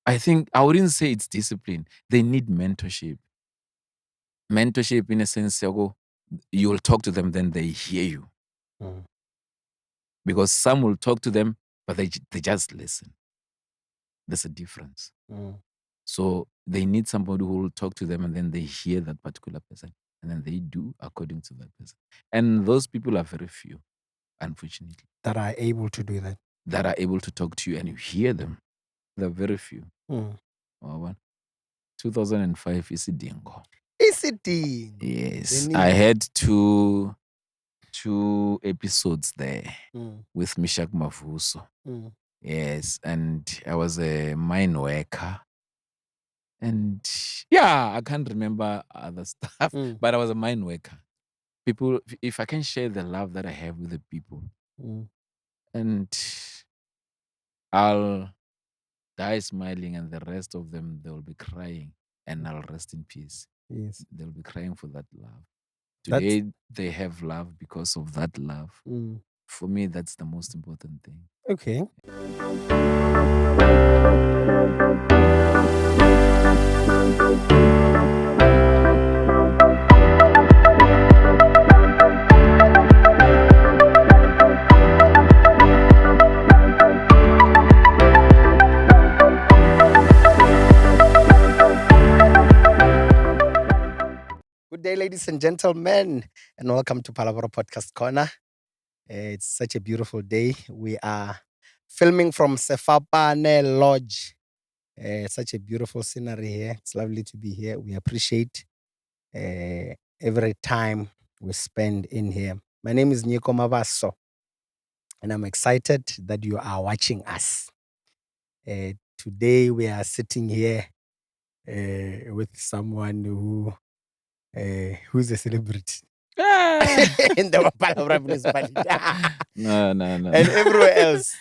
I think I wouldn't say it's discipline. They need mentorship. Mentorship in a sense, you'll talk to them, then they hear you. Because some will talk to them, but they just listen. There's a difference. So they need somebody who will talk to them and then they hear that particular person and then they do according to that person. And those people are very few, unfortunately, that are able to do that. that are able to talk to you and you hear them. They're very few. 2005 is a dingo. Is it dingo? Yes. I had two episodes there with Mishak Mavuso. Yes. And I was a mine worker. And yeah, I can't remember other stuff, but I was a mine worker. People, if I can share the love that I have with the people, and I'll die smiling, and the rest of them, they'll be crying, and I'll rest in peace. Yes. They'll be crying for that love. Today, they have love because of that love. For me, that's the most important thing. Okay. Good day, ladies and gentlemen, and welcome to Ba-Phalaborwa Podcast Corner. It's such a beautiful day. We are filming from Sekhabi Lodge. Such a beautiful scenery here. It's lovely to be here. We appreciate every time we spend in here. My name is Nyiko Prince Sithole, and I'm excited that you are watching us. Today we are sitting here with someone who's a celebrity. In the Ba-Phalaborwa municipality. No. And everywhere else.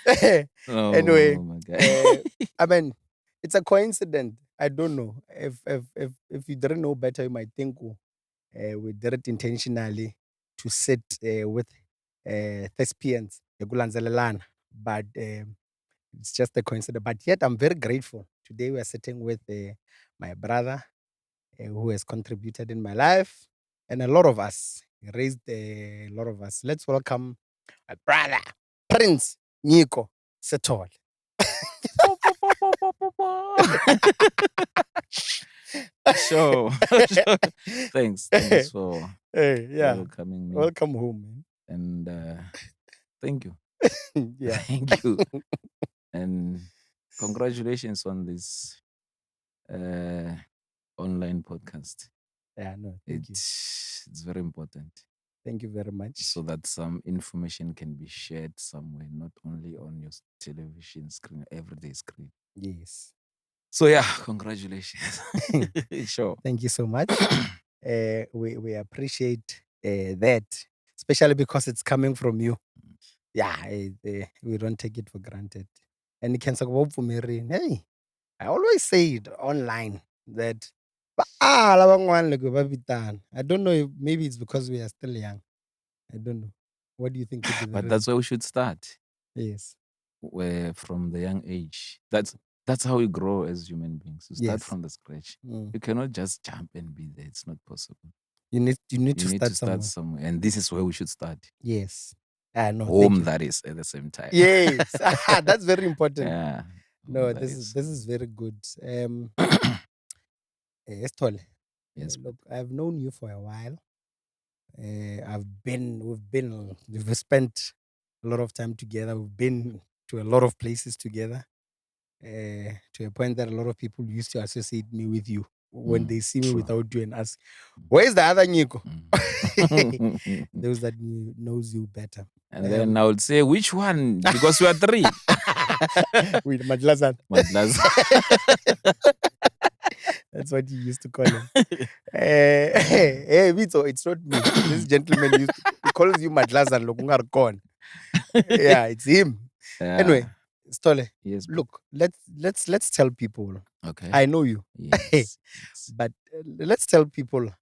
Oh, Anyway, my God. I mean, it's a coincidence. I don't know. If you didn't know better, you might think we did it intentionally to sit with thespians, but it's just a coincidence. But yet, I'm very grateful. Today, we are sitting with my brother who has contributed in my life, and a lot of us. He raised a lot of us. Let's welcome my brother, Prince Nyiko Sithole. Sure. Thanks for welcoming me. Welcome home, man. And thank you. Yeah. Thank you. And congratulations on this online podcast. Yeah, no, thank you. It's very important. Thank you very much. So that some information can be shared somewhere, not only on your television screen, everyday screen. Yes. So yeah, congratulations. Sure. Thank you so much. We appreciate that, especially because it's coming from you. Yeah, we don't take it for granted. And hey, I always say it online that I don't know if maybe it's because we are still young. I don't know. What do you think? But that's where we should start. Yes. Where from the young age. That's how we grow as human beings. You start from the scratch. You cannot just jump and be there. It's not possible. You need to start somewhere. And this is where we should start. Yes. No, home, that is, at the same time. Yes. That's very important. Yeah. No, this is very good. Sithole. Yes. Look, I've known you for a while. We've spent a lot of time together. We've been to a lot of places together. To a point that a lot of people used to associate me with you when they see me without you and ask, "Where's the other Nyiko?" Those that knows you better. And then I would say, which one? Because we are three. With Madlazan. That's what you used to call him. Hey, Vito, it's not me. This gentleman he calls you Madlazan Lokungarkon. Yeah, it's him. Yeah. Anyway, Sithole. Yes. Look, let's tell people. Okay. I know you. Yes. But let's tell people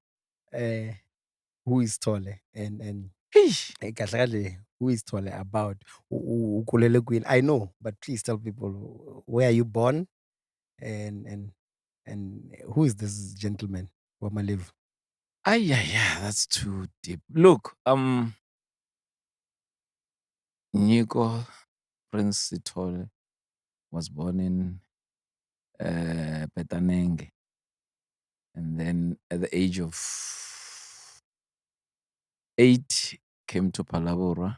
who is Sithole and who is Sithole about. I know, but please tell people, where are you born? And who is this gentleman? Wamaliv. Yeah, that's too deep. Look, Nyiko Prince Sithole was born in Petanenge, and then at the age of 8 came to Phalaborwa,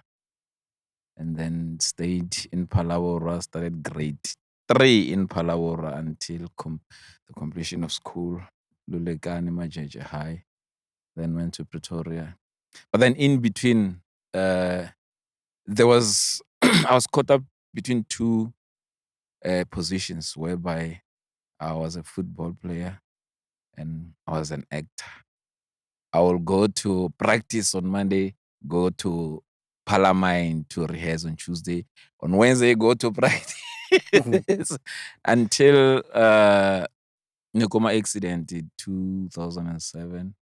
and then stayed in Phalaborwa, started grade 3 in Phalaborwa until the completion of school, Lulekani Majeje High, then went to Pretoria. But then in between, there was I was caught up between two positions whereby I was a football player and I was an actor. I will go to practice on Monday, go to Palamine to rehearse on Tuesday. On Wednesday, go to practice until Nkoma accident in 2007.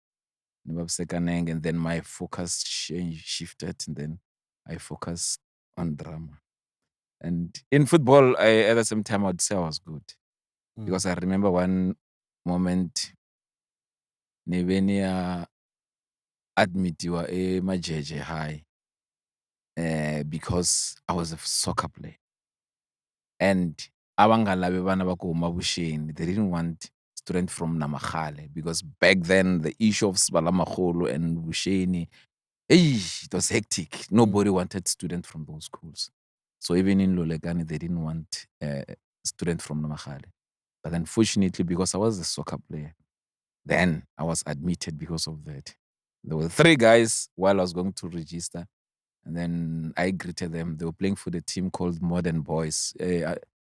And then my focus shifted, and then I focused on drama. And in football, at the same time, I'd say I was good. Because I remember one moment, Nevenia admitiwa Majeje High because I was a soccer player. And abangalabe bana ba ko Vuxeni, they didn't want students from Namakhale because back then the issue of Sbalamagolo and Vuxeni, it was hectic. Nobody wanted students from those schools. So even in Lulekani, they didn't want students from Namakhale. But unfortunately, because I was a soccer player, then I was admitted because of that. There were 3 guys while I was going to register, and then I greeted them. They were playing for the team called Modern Boys.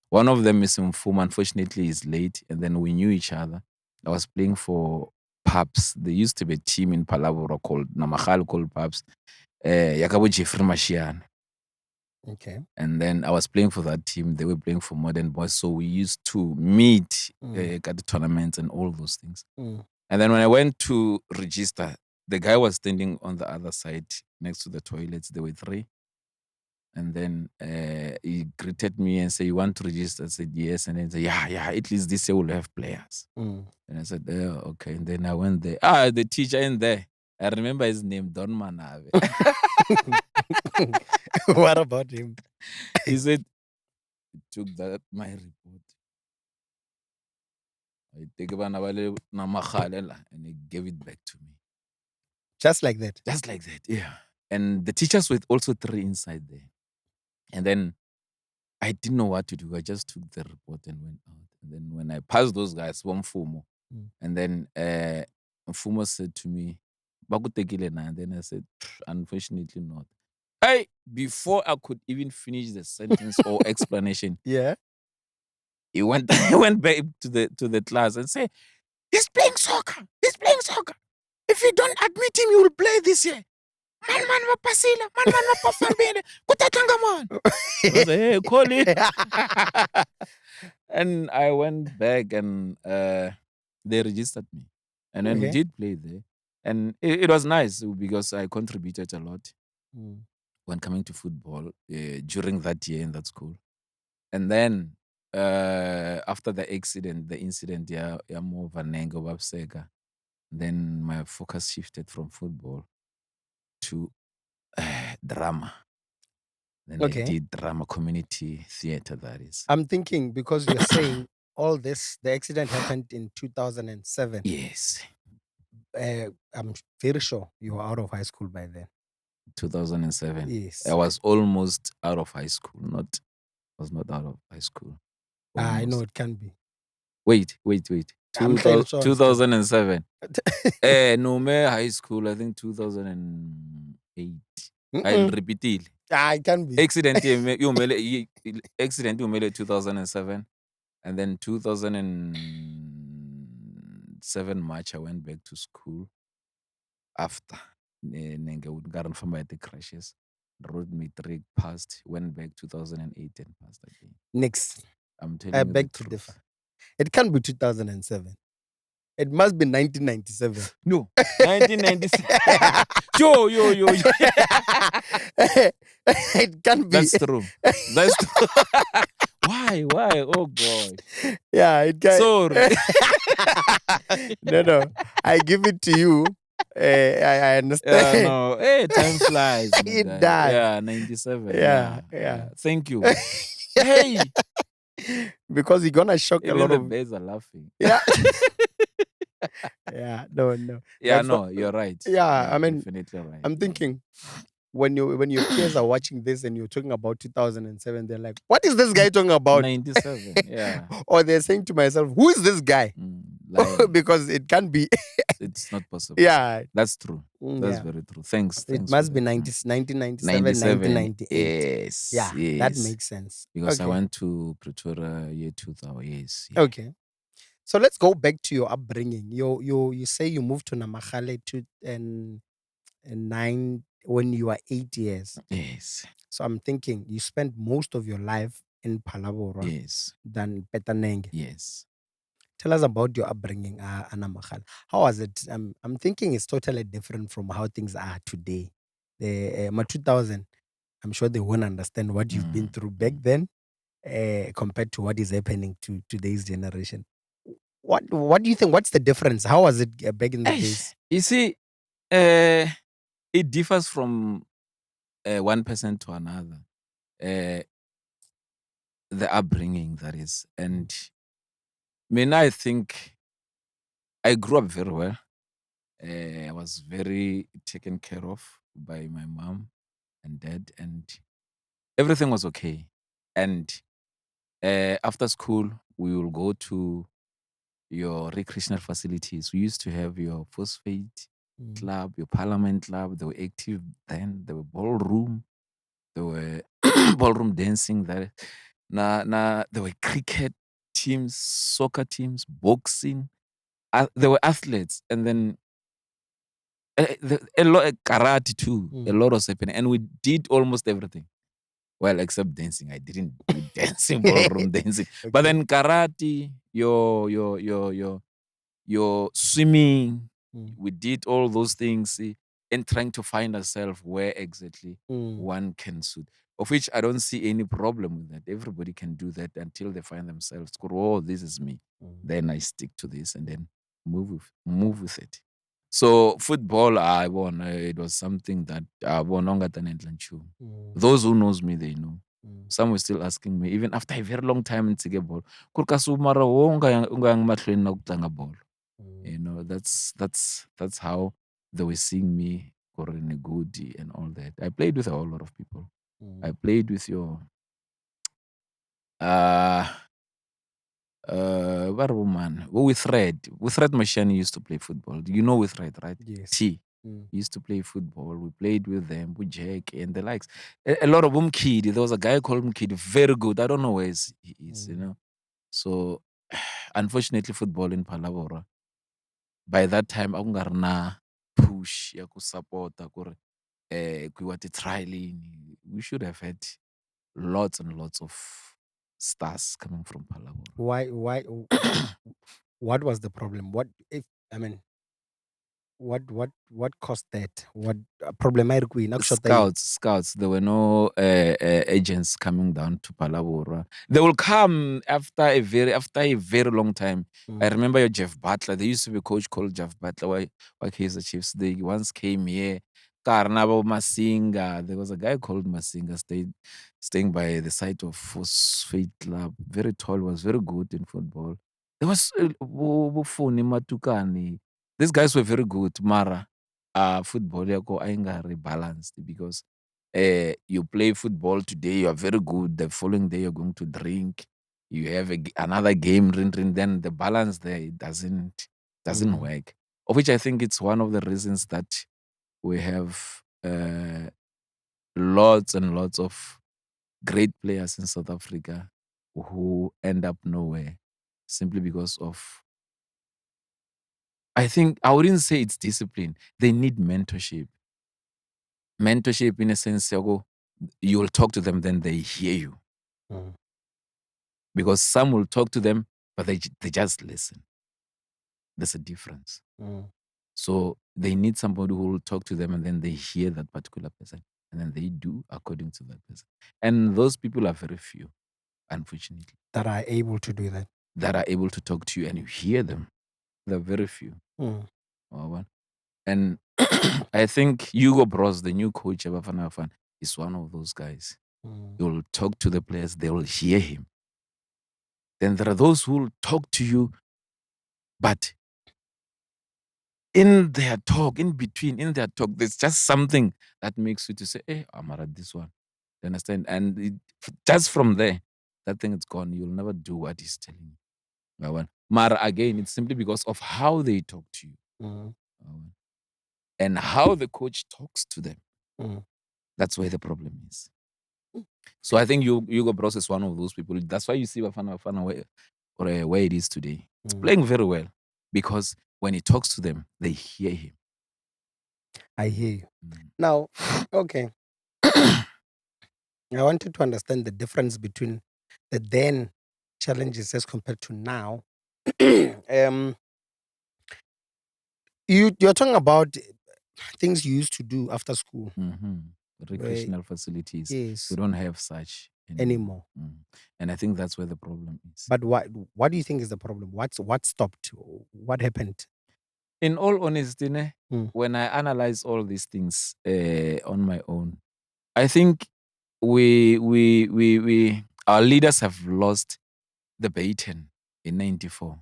One of them is Mfumo. Unfortunately, is late, and then we knew each other. I was playing for Pubs. There used to be a team in Phalaborwa called Namakhale called Pubs. Yakabo Jeffrey Mashiane. Okay. And then I was playing for that team. They were playing for Modern Boys. So we used to meet at the tournaments and all those things. And then when I went to register, the guy was standing on the other side next to the toilets. There were 3. And then he greeted me and said, "You want to register?" I said, "Yes." And then he said, yeah, at least this year we'll have players. And I said, okay. And then I went there. The teacher in there. I remember his name, Don Manave. What about him? He said, he took my report. I take and he gave it back to me. Just like that? Just like that, yeah. And the teachers were also 3 inside there. And then I didn't know what to do. I just took the report and went out. And then when I passed those guys, Mfumo, and then Mfumo said to me, "Bakutekile na?" And then I said, "Unfortunately not." Hey, before I could even finish the sentence or explanation, yeah, he went back to the class and said, "He's playing soccer. He's playing soccer. If you don't admit him, you will play this year. Man, pasila. Man, pafambele. Kutatanga man." I said, "Hey, call it." And I went back and they registered me. And then we did play there. And it was nice because I contributed a lot when coming to football during that year in that school. And then after the incident, more Vanengo Babsega, then my focus shifted from football to drama. Then I did drama, community theater, that is. I'm thinking because you're saying all this, the accident happened in 2007. Yes. I'm very sure you were out of high school by then. 2007. Yes. I was almost out of high school. I was not out of high school. I know it can be. Wait. I'm sure 2007. Nome High School, I think 2008. I'll repeat it. It can be. Accident you 2007. And then 2007 March, I went back to school after. The crashes. Road matric passed, went back 2008 and passed again. Next. I'm telling you beg to differ. It can't be 2007. It must be 1997. No, 1997. Yo. It can't be. That's true. Why? Oh gosh. Yeah, it can. Sorry. No. I give it to you. I Yeah, understand. no. Hey, time flies, my It guy. does. Yeah, 97. Yeah. Yeah. Thank you. Hey, Because you're gonna shock a even lot the of. birds are laughing. Yeah. Yeah. No. Yeah, That's what. no, you're right. Yeah. I You're mean, definitely right. I'm Yeah. thinking when your peers are watching this and you're talking about 2007, they're like, "What is this guy talking about?" 97. Yeah. Or they're saying to myself, "Who is this guy?" Lying. Because it can't be. It's not possible. Yeah. That's true. That's Yeah. very true. Thanks. It Thanks for must be that. 1997, 97. 1998. Yes. Yeah, that Yes. makes sense. Because I Okay. went to Pretoria year 2000. Yes. Yeah. Okay. So let's go back to your upbringing. You say you moved to Namakhale and nine when you were 8 years. Yes. So I'm thinking you spent most of your life in Phalaborwa Yes. than Petanenge. Yes. Tell us about your upbringing, Namakhale. How was it? I'm thinking it's totally different from how things are today. The 2000, I'm sure they won't understand what you've been through back then compared to what is happening to today's generation. What do you think? What's the difference? How was it back in the days? You see, uh, it differs from one person to another. Uh, the upbringing, that is. And I think I grew up very well. I was very taken care of by my mom and dad, and everything was okay. And after school, we will go to your recreational facilities. We used to have your phosphate club, your parliament club. They were active then. There were ballroom. There were ballroom dancing. There were cricket teams, soccer teams, boxing. There were athletes, and then a lot karate too. A lot was happening, and we did almost everything. Well, except dancing. I didn't do dancing, ballroom dancing. But Okay. then karate, your swimming, we did all those things and trying to find ourselves where exactly one can suit. Of which I don't see any problem with that. Everybody can do that until they find themselves, oh, this is me. Then I stick to this and then move with it. So football, I won. It was something that I won longer than Entlanchu. Those who knows me, they know. Some were still asking me, even after a very long time in Tigaball, mara wo unga yang mahlweni na kutlanga ball. You know, that's how they were seeing me, Korene Gudi and all that. I played with a whole lot of people. I played with your what woman? Well, with Red. With Red Machine used to play football. You know with Red, right? Yes. T. Used to play football. We played with them, with Jack and the likes. A lot of them kid. There was a guy called Mkid, very good. I don't know where he is, you know. So unfortunately, football in Phalaborwa, by that time, na push ya ku support-a ku ri ku iwa ti-trial-ini. We should have had lots and lots of stars coming from Phalaborwa. Why what was the problem? What caused that? What problem I Scouts. There were no agents coming down to Phalaborwa. They will come after a very long time. I remember your Jeff Butler. There used to be a coach called Jeff Butler. Why Kaizer Chiefs? They once came here. Karnabo Masinga. There was a guy called Masinga staying by the side of Phosphate Club. Very tall, was very good in football. There was Bufuni Matukani. These guys were very good. Mara football yako ainga rebalanced because you play football today, you are very good. The following day, you're going to drink. You have another game, then the balance there it doesn't work. Of which I think it's one of the reasons that we have lots and lots of great players in South Africa who end up nowhere simply because of, I think, I wouldn't say it's discipline. They need mentorship. Mentorship in a sense, you will talk to them, then they hear you. Because some will talk to them, but they just listen. There's a difference. So they need somebody who will talk to them and then they hear that particular person and then they do according to that person. And those people are very few. unfortunately. That are able to do that. That are able to talk to you and you hear them. There are very few. And I think Hugo Bros, the new coach of Bafana Bafana, is one of those guys. He will talk to the players, they will hear him. Then there are those who will talk to you, but in their talk, in between, in their talk, there's just something that makes you to say, hey, I'm at this one. You understand? And just from there, that thing is gone. You'll never do what he's telling you. Mara, again, it's simply because of how they talk to you. And how the coach talks to them. That's where the problem is. So I think Hugo Bros is one of those people. That's why you see Bafana where it is today. It's playing very well because when he talks to them, they hear him. I hear you. Now, okay. I wanted to understand the difference between the then challenges as compared to now. You're talking about things you used to do after school. Recreational facilities. Yes. We don't have such Anymore. And I think that's where the problem is. But what do you think is the problem? What stopped? What happened? In all honesty, when I analyze all these things on my own, I think our leaders have lost the baton in 94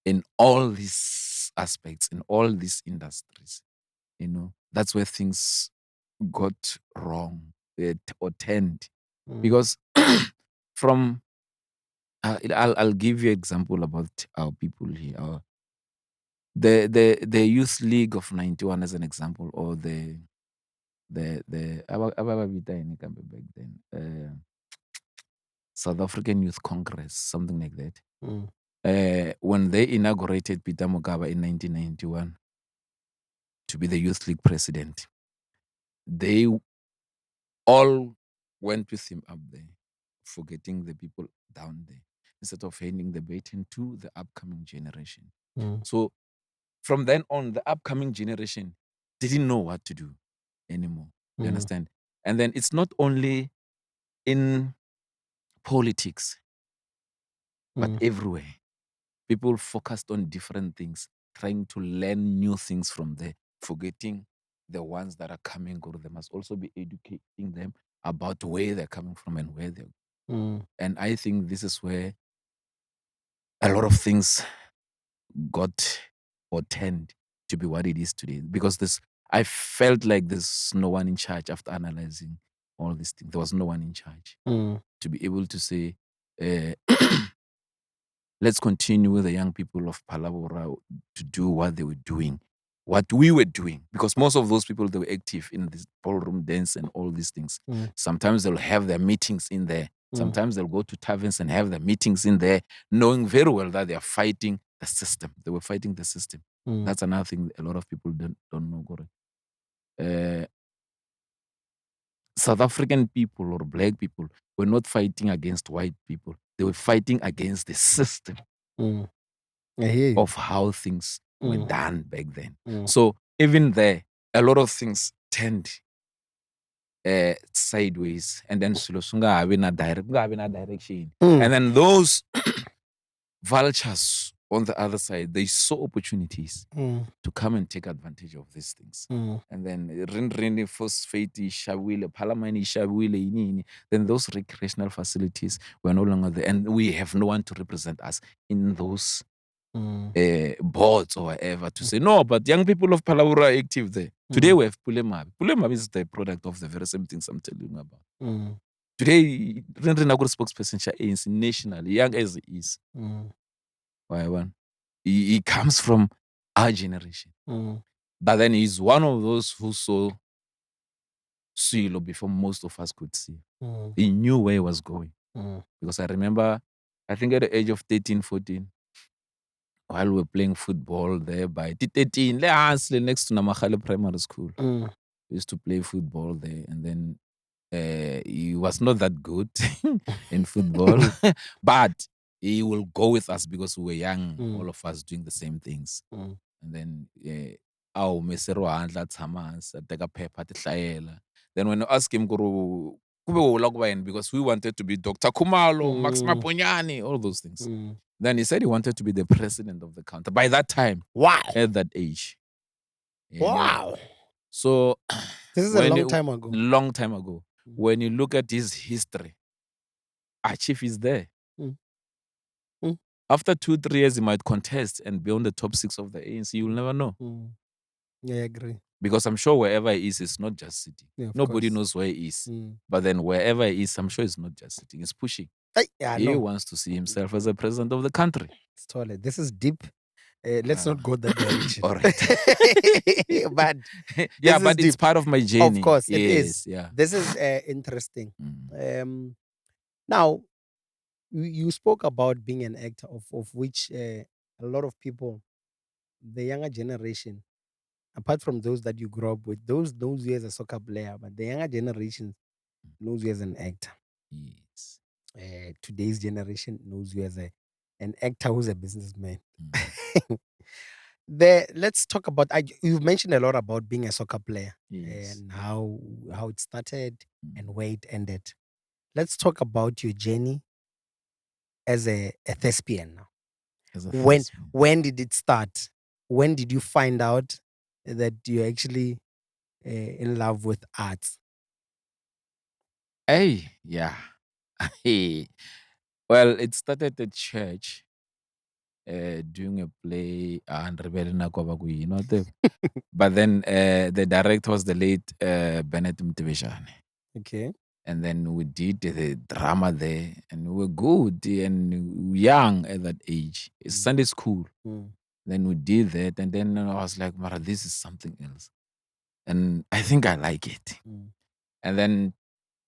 in all these aspects, in all these industries. That's where things got wrong or turned. Because from I'll give you an example about our people here. The youth league of 91 as an example, or the back then, South African Youth Congress, something like that. When they inaugurated Peter Mokaba in 1991 to be the youth league president, they all went with him up there, forgetting the people down there, instead of handing the baton to the upcoming generation. So from then on, the upcoming generation didn't know what to do anymore. You understand? And then it's not only in politics, but everywhere. People focused on different things, trying to learn new things from there, forgetting the ones that are coming, or they must also be educating them about where they're coming from and where they're And I think this is where a lot of things got or tend to be what it is today. Because I felt like there's no one in charge after analyzing all these things. There was no one in charge to be able to say, let's continue with the young people of Phalaborwa to do what they were doing, what we were doing. Because most of those people, they were active in this ballroom dance and all these things. Sometimes they'll have their meetings in there. Sometimes they'll go to taverns and have their meetings in there, knowing very well that they are fighting the system. They were fighting the system. That's another thing a lot of people don't know, Gore. South African people or black people were not fighting against white people. They were fighting against the system of how things were done back then. So even there, a lot of things turned sideways, and then having a direction. And then those vultures on the other side, they saw opportunities to come and take advantage of these things. And then phosphate ishawile, Palamine ishawile, inini. Then those recreational facilities were no longer there, and we have no one to represent us in those boards or whatever to say, no, but young people of Phalaborwa are active there. Today we have Pulemabi. Pulemabi is the product of the very same things I'm telling you about. Today, Renrenagor spokesperson ANC nationally, young as he is. He comes from our generation. But then he's one of those who saw Silo before most of us could see. He knew where he was going. Because I remember, I think at the age of 13, 14, while we were playing football there by 13, next to Mhalamhala Primary School. We used to play football there, and then he was not that good in football, but he will go with us because we were young, all of us doing the same things. And then then when you ask him, because we wanted to be Dr. Kumalo, Max Maponyane, all those things. Then he said he wanted to be the president of the country by that time. Wow. At that age. Wow. So this is a long time ago. Long time ago. When you look at his history, our chief is there. After 2-3 years, he might contest and be on the top 6 of the ANC. You'll never know. Yeah, I agree. Because I'm sure wherever he is, it's not just sitting. Yeah, Nobody knows where he is. But then wherever he is, I'm sure it's not just sitting. It's pushing. He wants to see himself as a president of the country. This is deep. Let's not go that direction. All right. But but it's part of my journey. Of course, it yes, is. Yeah. This is interesting. Now, you spoke about being an actor, of which a lot of people, the younger generation, apart from those that you grew up with, those knows you as a soccer player, but the younger generation knows you as an actor. Yes. Today's generation knows you as an actor who's a businessman. Let's talk about. You've mentioned a lot about being a soccer player and how it started and where it ended. Let's talk about your journey as a thespian now. When did it start? When did you find out that you're actually in love with arts? Yeah. Well, it started at church doing a play, but then the director was the late Bennett Motebejane. Okay. And then we did the drama there, and we were good and young at that age. It's Sunday school. Then we did that, and then I was like, Mara, this is something else. And I think I like it. And then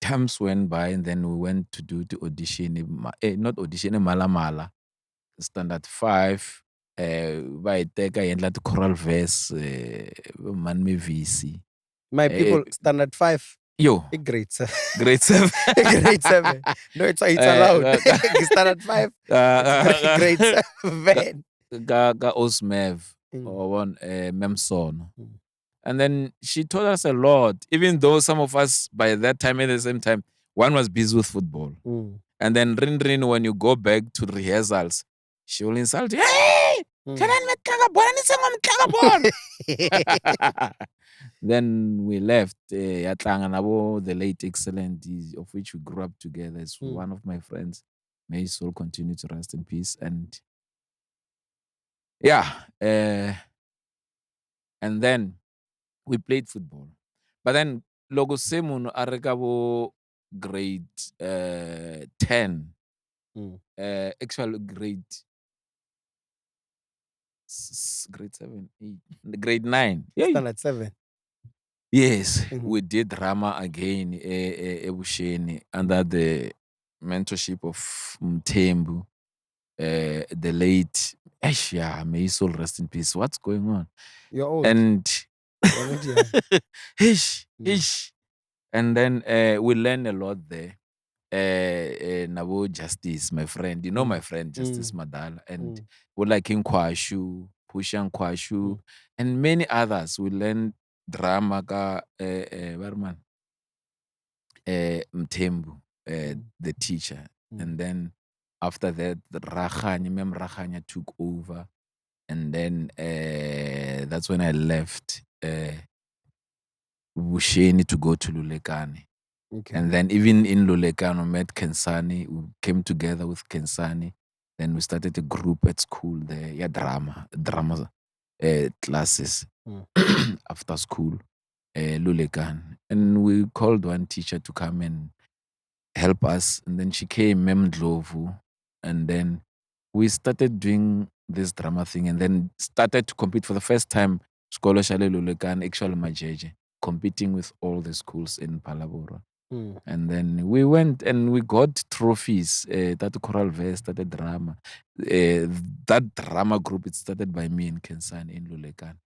times went by, and then we went to do the audition, not audition, Mhalamhala, standard 5. By Teka yendla the choral verse, man me VC. My people, standard 5. Yo. Grade 7. Grade 7. Grade 7. No, it's allowed. Standard 5. Grade 7. Ga Osmev or one Mem Sono. And then she taught us a lot, even though some of us by that time, at the same time, one was busy with football. And then Rin, when you go back to rehearsals, she will insult you. Hey! Then we left the late excellent, of which we grew up together. It's one of my friends. May his soul continue to rest in peace. And and then we played football. But then logo semun arekabo grade 10. Actually grade 7, 8, grade 9. Standard 7. Yes, we did drama again, Vuxeni, under the mentorship of Mthembu, the late. May his soul rest in peace. What's going on? You're old. And and then we learned a lot there. Nabo Justice, my friend, you know my friend Justice Madala, and we like him Kwashu, Pushan Kwashu, and many others. We learned drama ka Mthembu, the teacher, and then after that, Rakhanya took over, and then that's when I left Vuxeni to go to Lulekane. Okay. And then even in Lulekane, we met Khensani. We came together with Khensani. Then we started a group at school there. Drama classes after school, Lulekane. And we called one teacher to come and help us. And then she came, Mem Dlovu. And then we started doing this drama thing, and then started to compete for the first time. Scholarship Lulekane, actually Majeje, competing with all the schools in Ba-Phalaborwa. And then we went and we got trophies. That choral verse started drama. That drama group, it started by me and Khensani in Lulekane.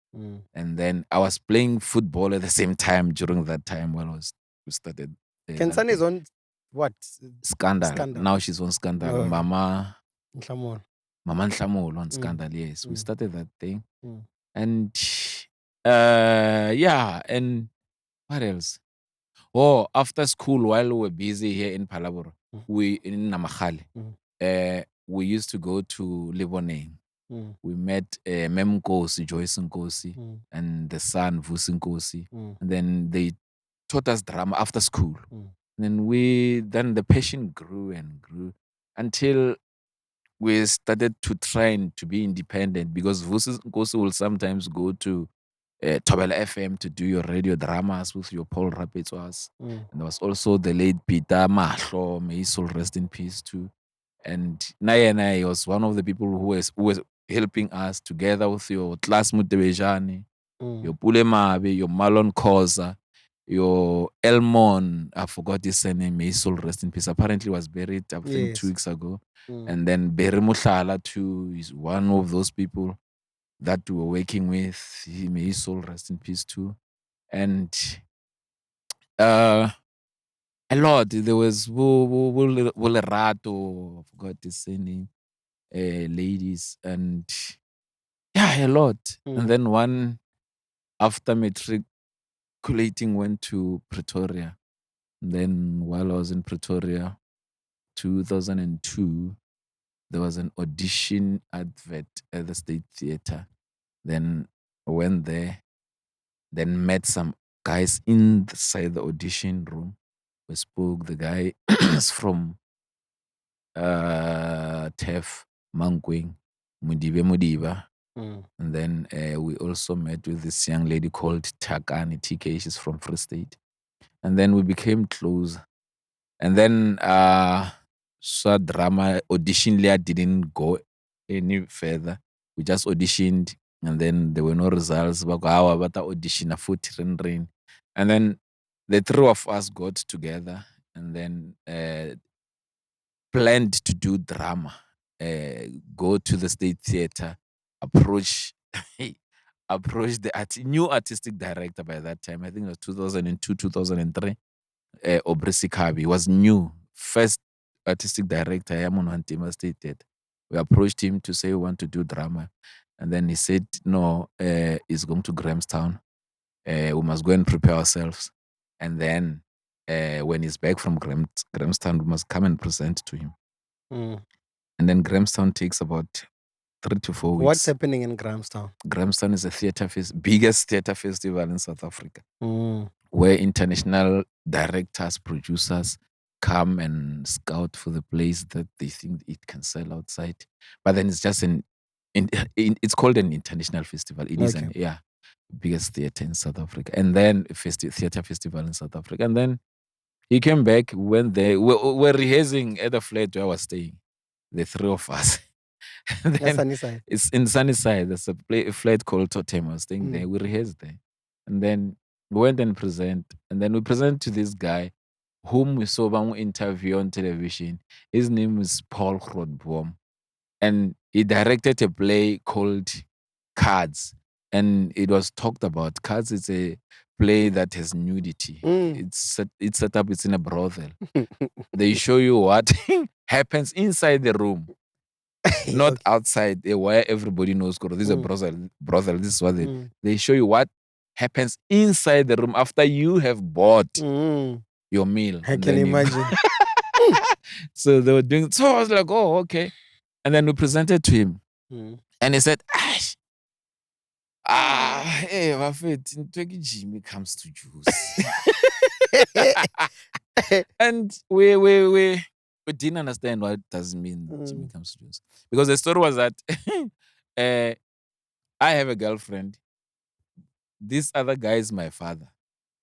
And then I was playing football at the same time during that time while we started. Khensani is on what? Scandal. Now she's on Scandal. Oh. Mama Mhalamhala on Scandal, yes. We started that thing. And Mm. and what else? Oh, after school, while we were busy here in Phalaborwa, we in Namakhale, we used to go to Liboneng. We met Mem Nkosi, Joyce Nkosi, and the son Vusi Nkosi. And then they taught us drama after school. Then the passion grew and grew until we started to train to be independent, because Vusi Nkosi will sometimes go to Thobela FM to do your radio dramas with your Paul Rapetswas. And there was also the late Peter Mahlo, may his soul rest in peace too. And Nayana was one of the people who was helping us together with your class Motebejane, your Pule Mabe, your Malon Koza, your Elmon, I forgot his surname, may his soul rest in peace. Apparently was buried, I think, 2 weeks ago. And then Beri Muthala too is one of those people that we were working with. May his soul rest in peace too. And a lot. There was Lerato, I forgot his surname, ladies, and yeah, a lot. And then one after matriculating went to Pretoria. And then while I was in Pretoria, 2002, there was an audition advert at the State Theatre. Then I went there, then met some guys inside the audition room. We spoke. The guy is from TEF, Mankweng, Modibe Modiba. And then we also met with this young lady called Takani TK. She's from Free State. And then we became close. And then so drama audition layer didn't go any further. We just auditioned, and then there were no results. But audition a foot rain. And then the three of us got together and then planned to do drama. Go to the State Theatre, approach the new artistic director by that time. I think it was 2002, 2003. Aubrey Sekhabi was new, first artistic director. State Theatre. We approached him to say we want to do drama, and then he said no. He's going to Grahamstown. We must go and prepare ourselves, and then when he's back from Grahamstown, we must come and present to him. And then Grahamstown takes about 3 to 4 weeks. What's happening in Grahamstown? Grahamstown is a biggest theater festival in South Africa, where international directors, producers come and scout for the place that they think it can sell outside. But then it's just it's called an international festival. It is biggest theater in South Africa, and then theater festival in South Africa. And then he came back, went there. We're rehearsing at the flat where I was staying, the three of us. Sunnyside. It's in Sunnyside. There's a flat called Totem. I was staying there. We rehearsed there. And then we went and present. And then we present to this guy whom we saw one interview on television. His name is Paul Grootboom. And he directed a play called Cards. And it was talked about. Cards is a play that has nudity. It's set up, it's in a brothel. They show you what happens inside the room. Not outside where everybody knows. This is a brothel. This is what they show you what happens inside the room after you have bought your meal. I can imagine. So they were doing. So I was like, oh, okay. And then we presented to him, and he said, hey, Wafet, Jimmy comes to juice. And we didn't understand what it does mean Jimmy comes to juice. Because the story was that I have a girlfriend. This other guy is my father.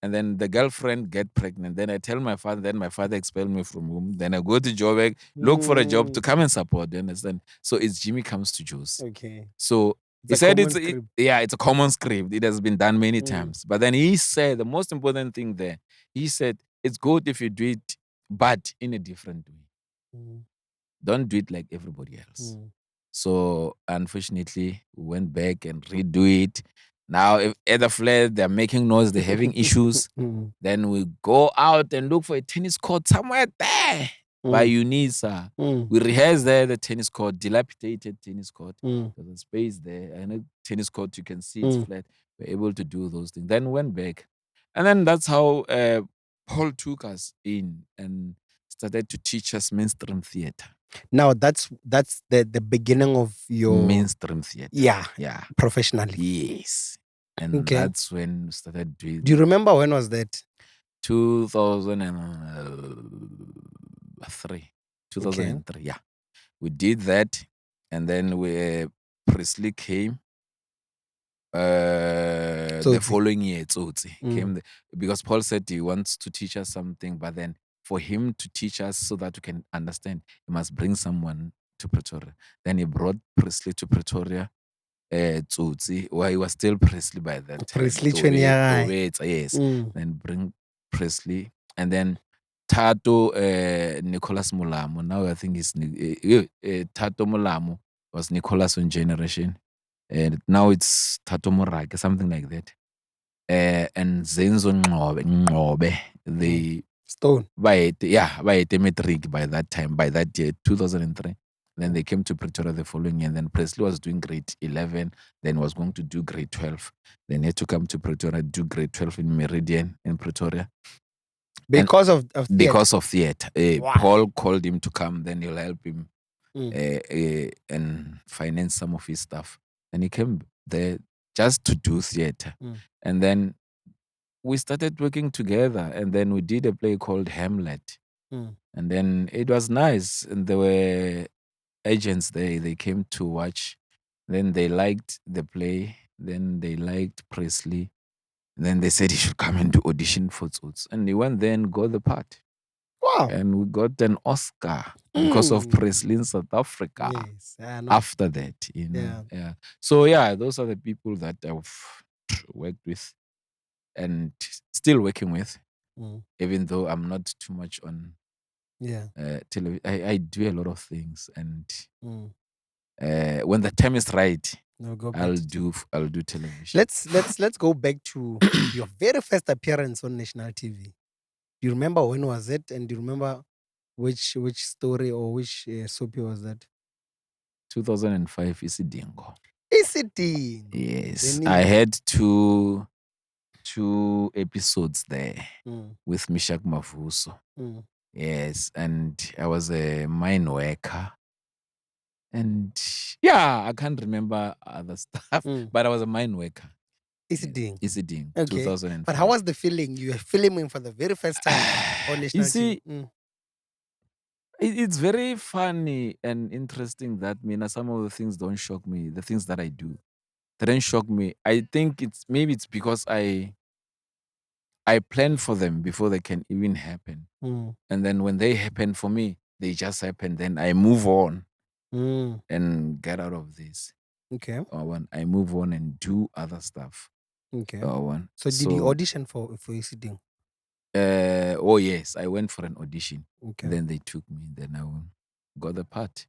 And then the girlfriend get pregnant. Then I tell my father, then my father expel me from home. Then I go to Joburg, look for a job to come and support. You understand? So it's Jimmy comes to juice. Okay. So he said it's a common script. It has been done many times. But then he said the most important thing there, he said, it's good if you do it, but in a different way. Don't do it like everybody else. So unfortunately, we went back and redo it. Now, if at the flat, they're making noise, they're having issues. Then we go out and look for a tennis court somewhere there by UNISA. We rehearse there, the tennis court, dilapidated tennis court. There's a space there. And a tennis court, you can see it's flat. We're able to do those things. Then went back. And then that's how Paul took us in and started to teach us mainstream theater. Now that's the beginning of your Mainstream theater. Yeah. Professionally. Yes. And Okay. that's when we started doing. Do you remember when was that? 2003. 2003. Yeah. We did that. And then Presley came. The Tsotsi. following year, Tsotsi came because Paul said he wants to teach us something, but then for him to teach us so that we can understand, he must bring someone to Pretoria. Then he brought Presley to Pretoria. Tsotsi, well, he was still Presley by that time. Presley Chwenyai. Yes. Then bring Presley. And then Tato Nicholas Mulamo. Now I think it's Tato Mulamo was Nicholas on Generation. And now it's Tato Morake, something like that. And Zenzo Ngobe, the Stone. by matric by that time, by that year, 2003. Then they came to Pretoria the following year. And then Presley was doing grade 11, then was going to do grade 12. Then he had to come to Pretoria, do grade 12 in Meridian in Pretoria. Because of theater. Because of theater. Wow. Paul called him to come, then he'll help him and finance some of his stuff. And he came there just to do theater. And then we started working together, and then we did a play called Hamlet. And then it was nice. And there were agents there. They came to watch. Then they liked the play. Then they liked Presley. Then they said he should come and do audition for Tsotsi. And he went there and got the part. Wow. And we got an Oscar because of Presley in South Africa. Yes, after that, you know. Yeah. So yeah, those are the people that I've worked with and still working with. Even though I'm not too much on television. I do a lot of things, and when the time is right, I'll do television. Let's go back to your very first appearance on national TV. Do you remember when was it? And do you remember which story or which soapy was that? 2005 Isidingo. Isidingo. Yes. I had two episodes there with Mishak Mavuso. Yes. And I was a mine worker. And yeah, I can't remember other stuff, but I was a mine worker. Isidingo. Okay. 2005. But how was the feeling? You were filming for the very first time on national TV. It's very funny and interesting that some of the things don't shock me. The things that I do, they don't shock me. I think maybe it's because I plan for them before they can even happen. And then when they happen for me, they just happen. Then I move on and get out of this. Okay. I move on and do other stuff. Okay. So did you audition for Isidingo? Oh yes, I went for an audition. Okay. Then they took me. Then I got the part.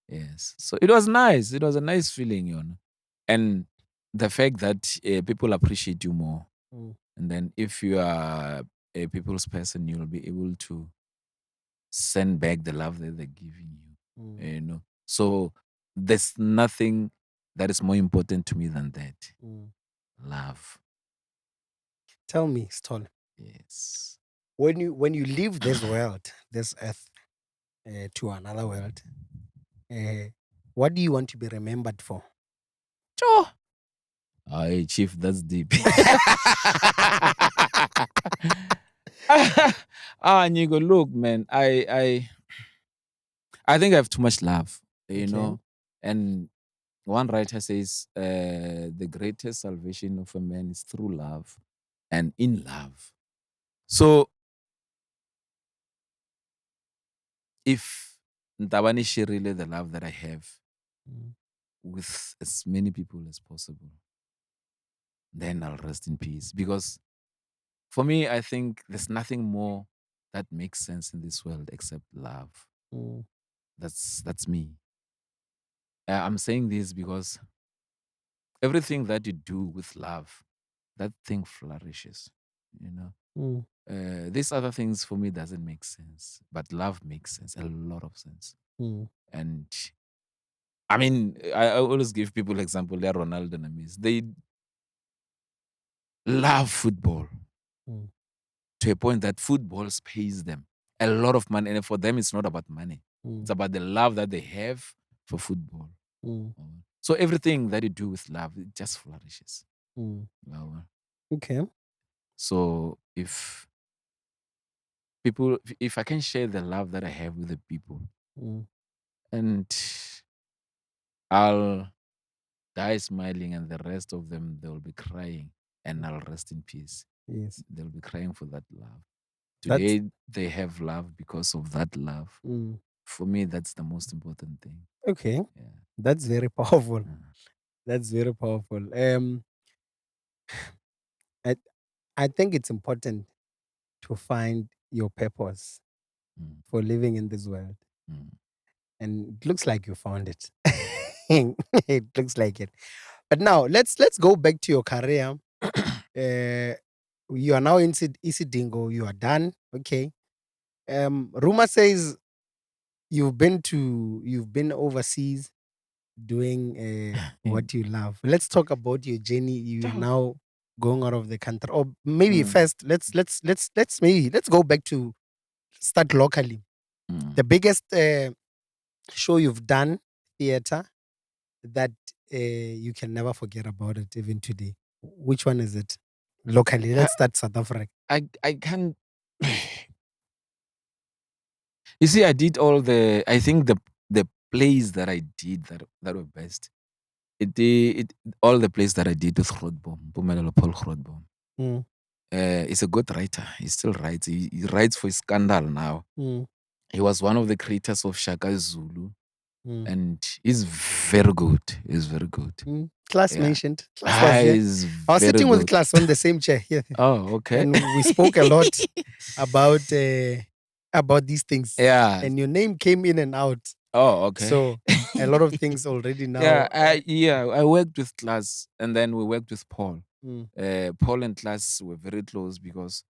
Yes. So it was nice. It was a nice feeling, you know. And the fact that people appreciate you more. And then if you are a people's person, you'll be able to send back the love that they're giving you. You know. So there's nothing that is more important to me than that. Love. Tell me, Sithole. Yes. When you leave this world, this earth, to another world, what do you want to be remembered for? Sure. Hey, Chief, that's deep. Nyiko, look, man, I think I have too much love, you know. And one writer says, the greatest salvation of a man is through love and in love. So if Ntabani Shirile, the love that I have with as many people as possible, then I'll rest in peace. Because for me, I think there's nothing more that makes sense in this world except love. That's me. I'm saying this because everything that you do with love, that thing flourishes, you know. These other things for me doesn't make sense, but love makes sense, a lot of sense. And I mean, I always give people example. They're Ronaldo and Messi. They love football to a point that football pays them a lot of money. And for them, it's not about money. It's about the love that they have for football. So everything that you do with love, it just flourishes. Okay. So if I can share the love that I have with the people, and I'll die smiling, and the rest of them, they'll be crying, and I'll rest in peace. Yes. They'll be crying for that love. Today, they have love because of that love. For me, that's the most important thing. Okay. Yeah. That's very powerful. That's very powerful. I think it's important to find your purpose for living in this world. And it looks like you found it. It looks like it. But now let's go back to your career. You are now in Isidingo. You are done. Okay. Rumor says you've been overseas doing what you love. Let's talk about your journey. You now going out of the country, or maybe first let's go back to start locally. The biggest show you've done, theater, that you can never forget about it even today. Which one is it? Locally, let's start South Africa. I can't. You see, I did all the. I think the plays that I did that were best. All the plays that I did with Grootboom, Mpumelelo Paul Grootboom. He's a good writer. He still writes. He writes for Scandal now. He was one of the creators of Shaka Zulu. And he's very good. He's very good. Class mentioned. Class was here. I was sitting with Class on the same chair here. Oh, okay. And we spoke a lot about these things. Yeah. And your name came in and out. Oh, okay. So a lot of things already now. I worked with Class, and then we worked with Paul. Paul and Class were very close because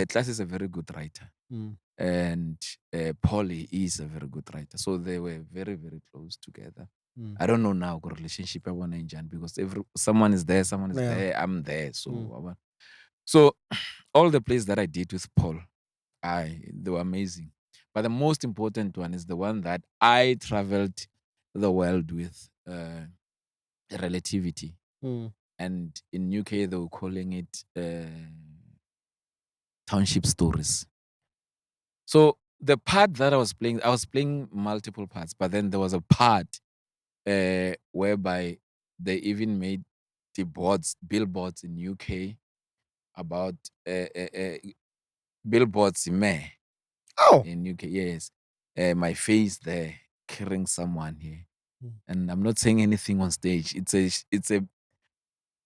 Class is a very good writer. And Paul is a very good writer. So they were very, very close together. I don't know now the relationship I want to enjoy because someone is there, someone is there, I'm there. So all the plays that I did with Paul, they were amazing. But the most important one is the one that I traveled the world with, Relativity. And in UK, they were calling it Township Stories. So the part that I was playing multiple parts, but then there was a part whereby they even made billboards in UK about billboards in May. Oh, in UK, yes. My face there carrying someone here, and I'm not saying anything on stage. It's a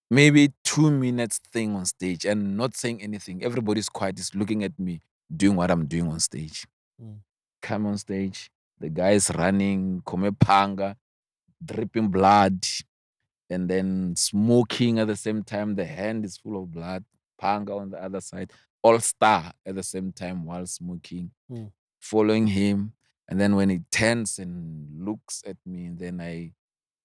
maybe 2 minutes thing on stage, and not saying anything. Everybody's quiet, is looking at me doing what I'm doing on stage. Come on stage, the guy is running, panga, dripping blood, and then smoking at the same time. The hand is full of blood, panga on the other side, all star at the same time while smoking, following him. And then when he turns and looks at me, then I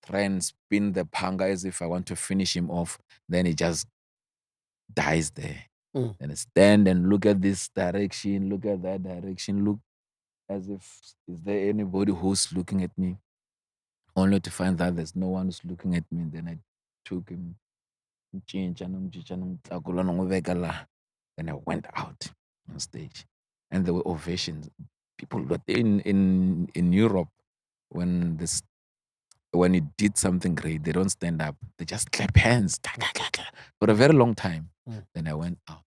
try and spin the panga as if I want to finish him off. Then he just dies there. And I stand and look at this direction, look at that direction, look as if, is there anybody who's looking at me? Only to find that there's no one who's looking at me. Then I took him, then I went out on stage. And there were ovations. People in Europe, when you did something great, they don't stand up. They just clap hands for a very long time. Then I went out.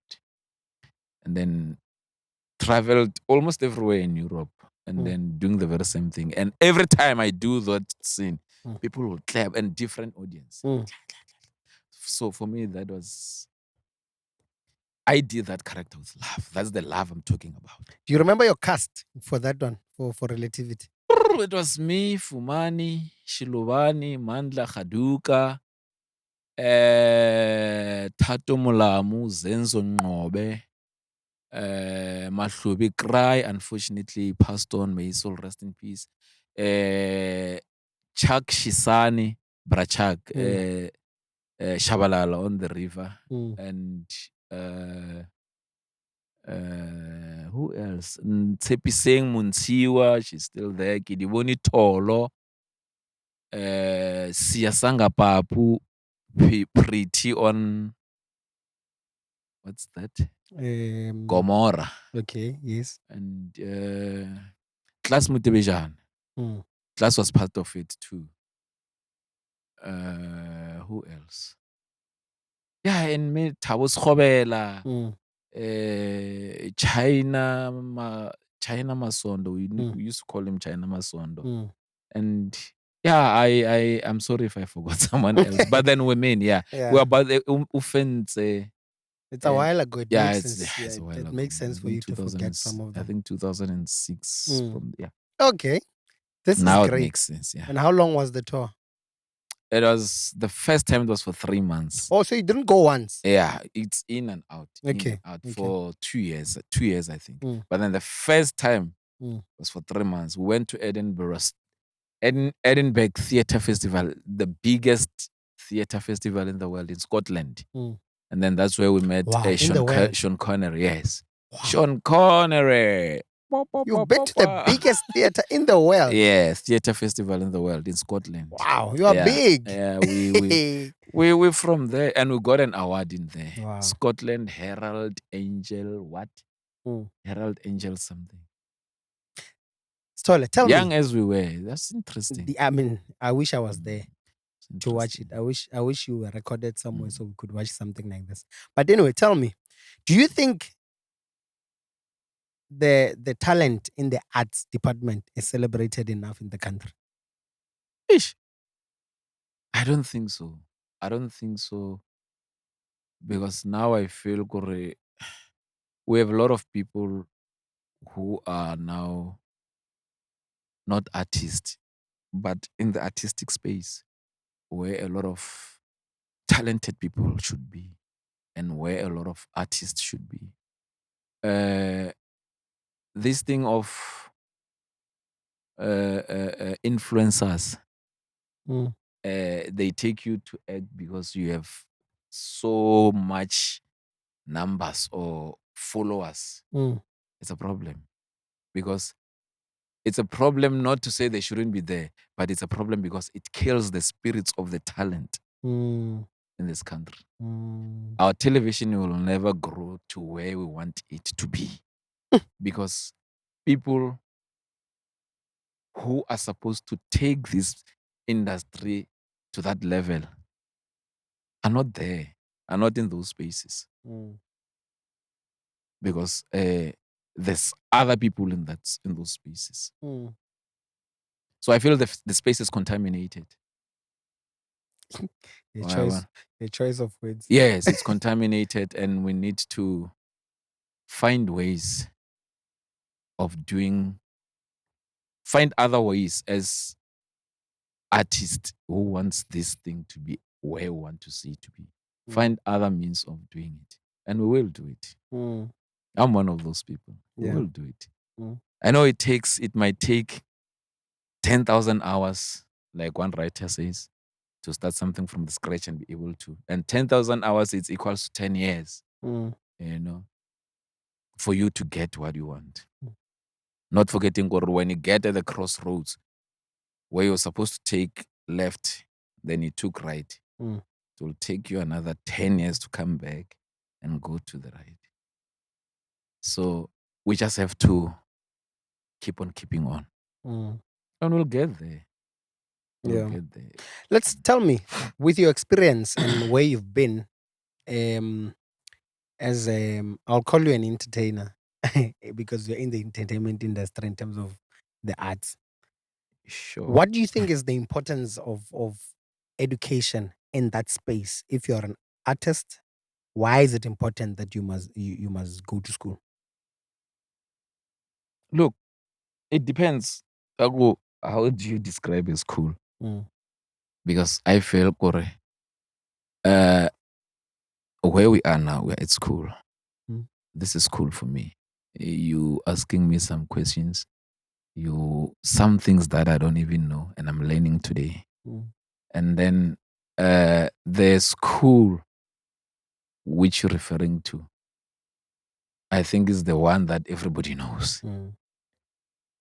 And then traveled almost everywhere in Europe, and then doing the very same thing. And every time I do that scene, people will clap, and different audience. So for me, I did that character with love. That's the love I'm talking about. Do you remember your cast for that one, for Relativity? It was me, Fumani, Shilubani, Mandla Khaduka, Tato Mulamu, Zenzo Ngobe, Mahlubi Cry, unfortunately passed on, may his soul rest in peace. Chuck Shisani, Brachak, Shabalala on the river, and Who else? Tshepiseng Muntsiwa, she's still there. Kidiboni Tolo. Siyasanga Papu. Pretty on, what's that? Gomora. Okay, yes. And Class Motebejane. Class was part of it too. Who else? Yeah, and me Thabo Skgobela. China Masondo. We used to call him China Masondo. And yeah, I'm sorry if I forgot someone else. But then women, yeah. Yeah. We're about offense. It's a while ago. It makes sense. It's a while it ago. makes sense for you to forget some of them. I think 2006. Okay. This now is great. It makes sense, yeah. And how long was the tour? It was, the first time it was for 3 months. Oh, so you didn't go once? Yeah, it's in and out. Okay. In and out for 2 years. 2 years, I think. But then the first time was for 3 months. We went to Edinburgh Theatre Festival, the biggest theatre festival in the world, in Scotland. And then that's where we met Sean Connery. Yes. Wow. Sean Connery. You've been to the biggest theatre in the world? Yes, theatre festival in the world, in Scotland. Wow, you are big. Yeah, we're from there, and we got an award in there. Wow. Scotland Herald Angel, what? Herald Angel something. Sithole, tell me. Young as we were, that's interesting. I mean, I wish I was there to watch it. I wish you were recorded somewhere so we could watch something like this. But anyway, tell me, do you think the talent in the arts department is celebrated enough in the country? Ish. I don't think so. Because now I feel we have a lot of people who are now not artists, but in the artistic space where a lot of talented people should be and where a lot of artists should be. This thing of influencers, they take you to act because you have so much numbers or followers. It's a problem, because it's a problem not to say they shouldn't be there, but it's a problem because it kills the spirits of the talent in this country. Our television will never grow to where we want it to be because people who are supposed to take this industry to that level are not there, are not in those spaces. Because there's other people in those spaces. So I feel the space is contaminated. A choice of words. Yes, it's contaminated, and we need to find ways of find other ways as artists who wants this thing to be where we want to see it to be. Find other means of doing it, and we will do it. I'm one of those people. We will do it. I know it might take 10,000 hours, like one writer says, to start something from the scratch and be able to. And 10,000 hours, it's equals to 10 years, for you to get what you want. Not forgetting when you get at the crossroads where you're supposed to take left, then you took right. It will take you another 10 years to come back and go to the right. So we just have to keep on keeping on. And we'll get there. Get there. Let's tell me, with your experience and where you've been, as I'll call you an entertainer because you're in the entertainment industry in terms of the arts. Sure. What do you think is the importance of education in that space? If you're an artist, why is it important that you must go to school? Look, it depends. How do you describe a school? Because I feel where we are now, we're at school. This is school for me. You asking me some questions, some things that I don't even know, and I'm learning today. And then the school which you're referring to, I think is the one that everybody knows. Mm.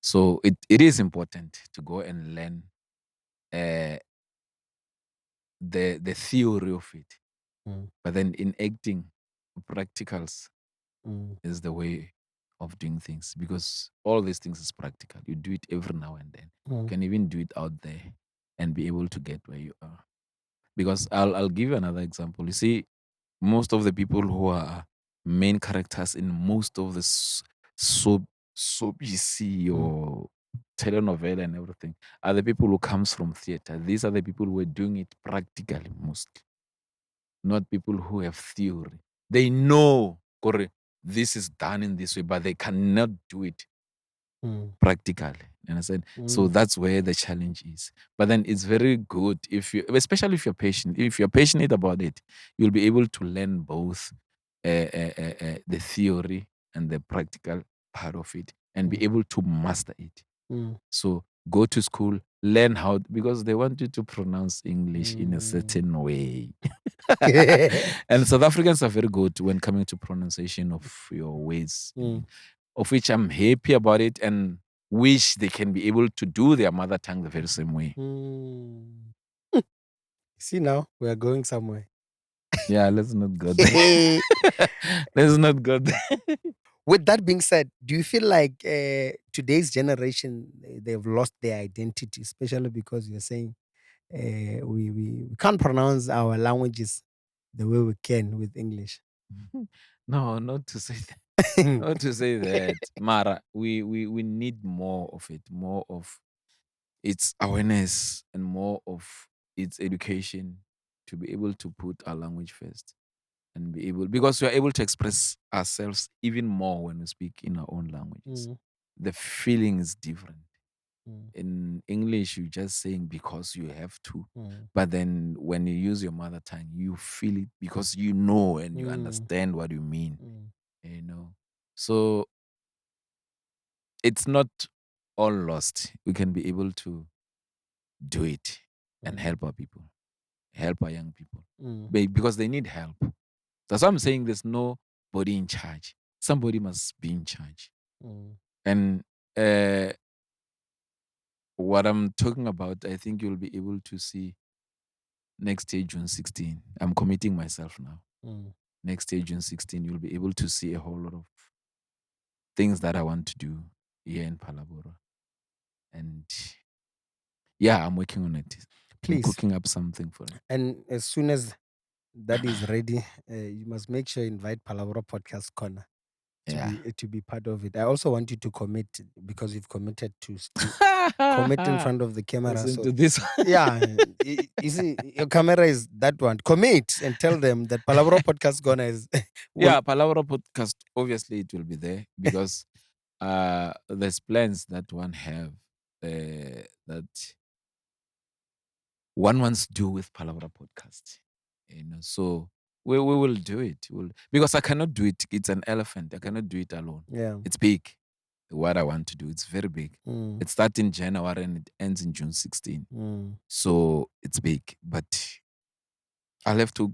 So it is important to go and learn uh, the theory of it, Mm. but then in acting, practicals Mm. is the way of doing things, because all these things is practical. You do it every now and then. You Mm. can even do it out there and be able to get where you are. Because I'll give you another example. You see, most of the people who are main characters in most of the soap you see or telenovela and everything are the people who comes from theater. These are the people who are doing it practically mostly, not people who have theory. They know, correct, this is done in this way, but they cannot do it Mm. practically. You understand? So Mm. that's where the challenge is. But then it's very good if you, especially if you're patient, if you're passionate about it, you'll be able to learn both the theory and the practical part of it and be Mm. able to master it. Mm. So go to school, learn how, because they want you to pronounce English in a Mm. certain way. And South Africans are very good when coming to pronunciation of your words, Mm. of which I'm happy about it and wish they can be able to do their mother tongue the very same way. Mm. See, now we are going somewhere. Yeah, let's not go there. Let's not go there. With that being said, do you feel like today's generation they've lost their identity, especially because you're saying we can't pronounce our languages the way we can with English? No, not to say that. Not to say that. Mara, we need more of it, more of its awareness and more of its education to be able to put our language first and be able, because we are able to express ourselves even more when we speak in our own languages. Mm. The feeling is different. Mm. In English, you're just saying because you have to. Mm. But then when you use your mother tongue, you feel it because you know and you Mm. understand what you mean, Mm. you know. So it's not all lost. We can be able to do it and Mm. help our people, help our young people, Mm. because they need help. That's why I'm saying there's nobody in charge. Somebody must be in charge. Mm. And what I'm talking about, I think you'll be able to see next year, June 16. I'm committing myself now. Mm. Next year, June 16, you'll be able to see a whole lot of things that I want to do here in Phalaborwa. And yeah, I'm working on it. I'm Please, cooking up something for it. and as soon as that is ready, you must make sure you invite Palavra Podcast Corner Yeah. to be part of it. I also want you to commit because you've committed to commit in front of the camera. Listen So to this. yeah, you see, your camera is that one. Commit and tell them that Palavra Podcast Corner is will. Yeah, Palabra podcast, obviously it will be there because there's plans that one have that one wants to do with Palabra podcast. You know, so we will do it. We'll, because I cannot do it. It's an elephant. I cannot do it alone. Yeah. It's big. What I want to do, it's very big. Mm. It starts in January and it ends in June 16. Mm. So it's big. But I'll have to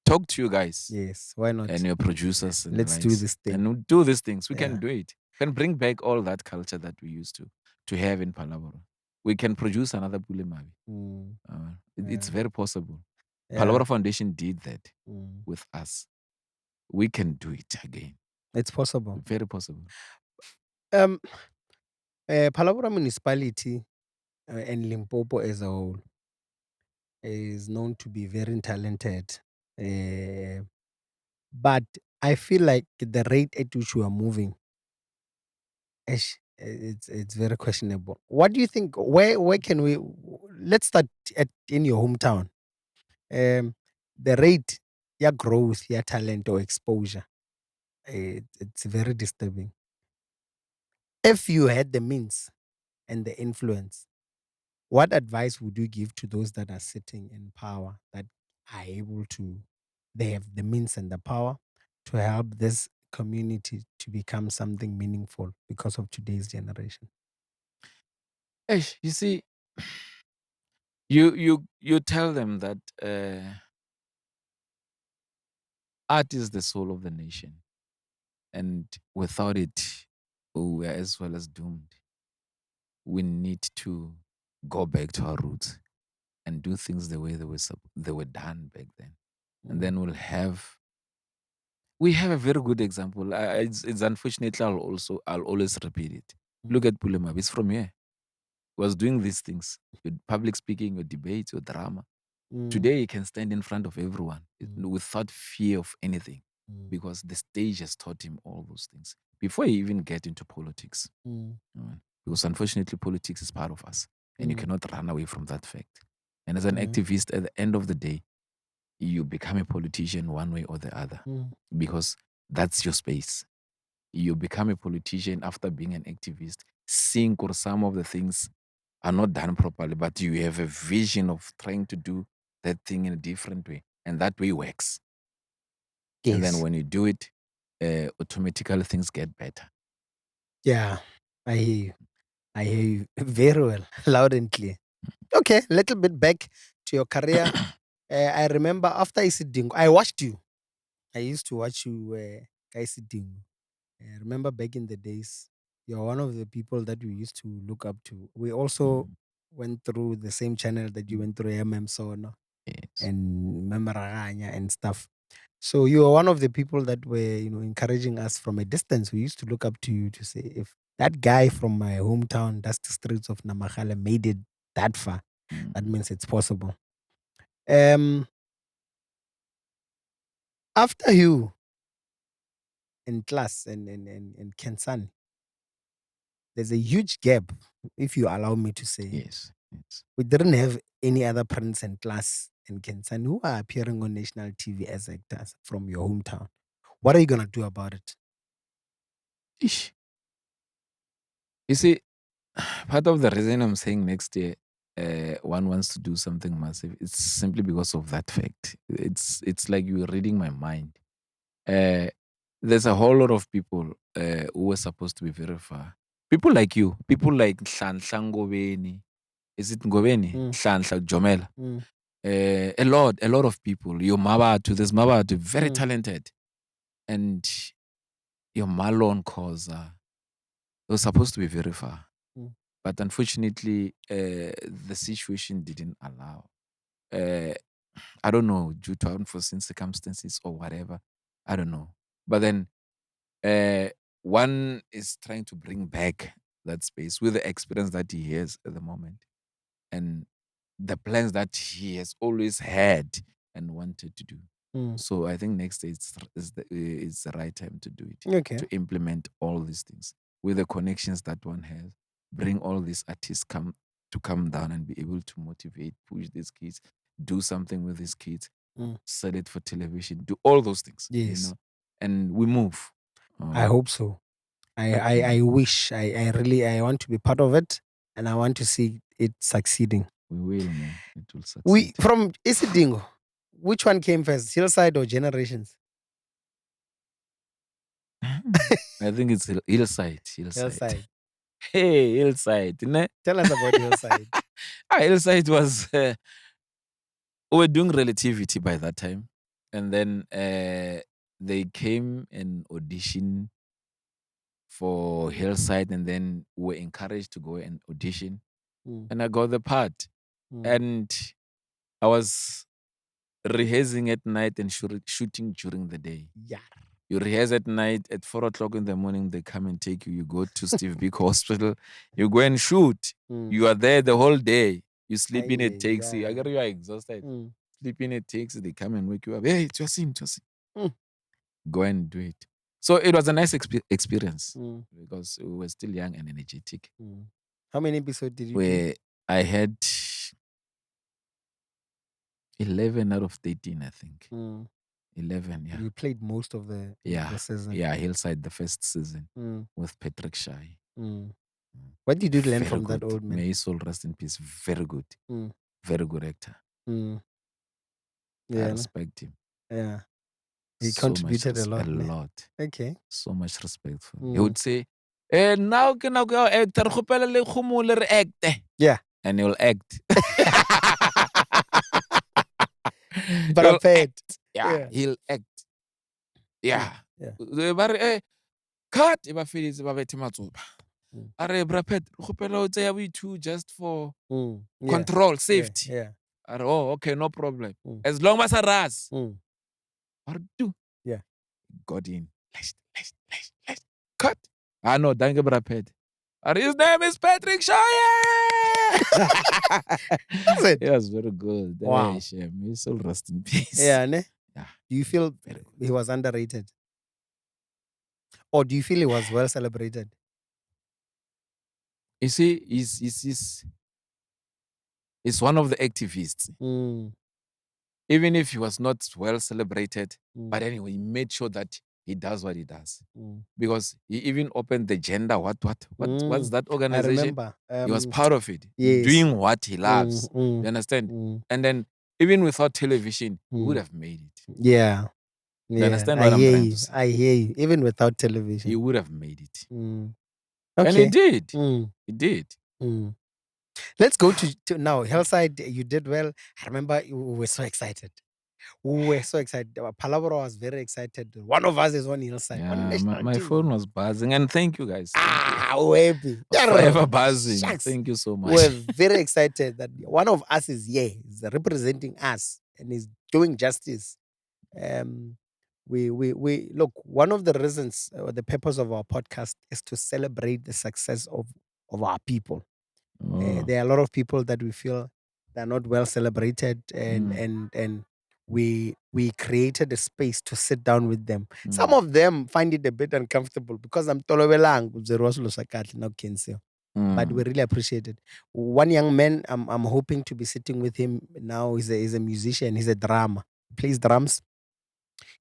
talk to you guys Yes. Why not? and your producers and the Let's do likes, this thing. and we'll do these things. We Yeah. can do it. We can bring back all that culture that we used to have in Palabora. We can produce another Pulemavi. Mm. It's Yeah. very possible. Yeah. Palabora Foundation did that Mm. with us. We can do it again. It's possible. Very possible. Um, Palabra municipality and Limpopo as a whole is known to be very talented. Uh, but I feel like the rate at which we are moving, it's very questionable. What do you think? Where can we? Let's start in your hometown. The rate, your growth, your talent or exposure, it's very disturbing. If you had the means and the influence, what advice would you give to those that are sitting in power that are able to, they have the means and the power to help this community to become something meaningful because of today's generation? You see, you tell them that art is the soul of the nation. And without it, we are as well as doomed. We need to go back to our roots and do things the way they were done back then. And then we have a very good example. It's unfortunately I'll always repeat it. Look at Pulema. He's from here. He was doing these things. Your public speaking, your debates, your drama. Today he can stand in front of everyone without fear of anything because the stage has taught him all those things before he even get into politics. Because unfortunately politics is part of us and you cannot run away from that fact. And as an activist, at the end of the day, you become a politician one way or the other because that's your space. You become a politician after being an activist, seeing or some of the things are not done properly, but you have a vision of trying to do that thing in a different way. And that way works. Yes. And then when you do it, automatically things get better. Yeah, I hear you. I hear you very well, loud and clear. Okay, a little bit back to your career. I remember after Isidingo, I watched you. I used to watch you, Isidingo. I remember back in the days, you're one of the people that we used to look up to. We also went through the same channel that you went through, Sono Yes. and Memaraganya and stuff. So you are one of the people that were, encouraging us from a distance. We used to look up to you to say, if that guy from my hometown, that's the streets of Namahala, made it that far, that means it's possible. After you in class and Khensani, there's a huge gap, if you allow me to say. Yes. We didn't have any other prince in class in Khensani who are appearing on national TV as actors from your hometown. What are you going to do about it? Ish. You see, part of the reason I'm saying next year one wants to do something massive, it's simply because of that fact. It's like you're reading my mind. There's a whole lot of people who were supposed to be very far. People like you, people like Nhlanhla Ngobeni. Is it Ngobeni? Nhlanhla Jomela. A lot of people. Your Mabatu, there's Mabatu, very talented. And your Malon Koza, they were supposed to be very far. But unfortunately, the situation didn't allow. I don't know, due to unforeseen circumstances or whatever. I don't know. But then one is trying to bring back that space with the experience that he has at the moment and the plans that he has always had and wanted to do. So I think next day is the right time to do it. Okay. To implement all these things with the connections that one has. Bring all these artists come down and be able to motivate, push these kids, do something with these kids, sell it for television, do all those things. Yes. And we move. I hope so. I wish. I really want to be part of it and I want to see it succeeding. We will, man. It will succeed. We from Isidingo, which one came first, Hillside or Generations? I think it's Hillside. Hillside. Hey, Hillside. Tell us about Hillside. Hillside was, we were doing relativity by that time. And then they came and auditioned for Hillside and then were encouraged to go and audition. And I got the part. And I was rehearsing at night and shooting during the day. Yeah. You rehearse at night, at 4 o'clock in the morning, they come and take you. You go to Steve Biko Hospital, you go and shoot. You are there the whole day. You sleep in a taxi. I get you are exhausted. Sleep in a taxi, they come and wake you up. Hey, it's your scene. Go and do it. So it was a nice experience because we were still young and energetic. How many episodes did you do? Where I had 11 out of 13, I think. 11, yeah. You played most of the season. Yeah, Hillside, the first season with Patrick Shai. What did you learn from that old man? May his soul rest in peace. Very good. Very good actor. I respect him. Yeah. He contributed a lot. A lot. Okay. So much respect for him. He would say, now can I go actor? Act. Yeah. And he'll act. But he'll act. Yeah, he'll act. Yeah. Cut e ba feditse ba bethe matsopa. Are bra Pet re kgopela o tseya boithu just for Yeah. control, safety. Yeah. Are oh okay, no problem. As long as ras. Are do. Yeah. Got in. Cut. Ah no, danke bra Pet. Are his name is Patrick Shoye. Is it? It was very good. Wow. Hey, shame. He's all rest in peace. Yeah, ne? Yeah. Do you feel he was underrated? Or do you feel he was well celebrated? You see, he's one of the activists. Even if he was not well celebrated, but anyway, he made sure that he does what he does. Because he even opened the gender, what's that I organization? remember. He was part of it. Yes. Doing what he loves. You understand? And then even without television, he would have made it. Yeah. You understand what I'm trying to say? I hear you. Even without television. He would have made it. Okay. And he did. He did. Let's go to now. Hillside, you did well. I remember we were so excited. We were so excited. Ba-Phalaborwa was very excited. One of us is on Hillside. Yeah, on national my team. phone was buzzing. And thank you guys. Thank you. We're happy. Forever buzzing. Shucks. Thank you so much. We're very excited that one of us is here. He's representing us and he's doing justice. We look, one of the reasons or the purpose of our podcast is to celebrate the success of our people. There are a lot of people that we feel they're not well celebrated, and we created a space to sit down with them. Some of them find it a bit uncomfortable because I'm tolobelang now cancel. But we really appreciate it. One young man, I'm hoping to be sitting with him now. He's a musician. He's a drummer. Plays drums.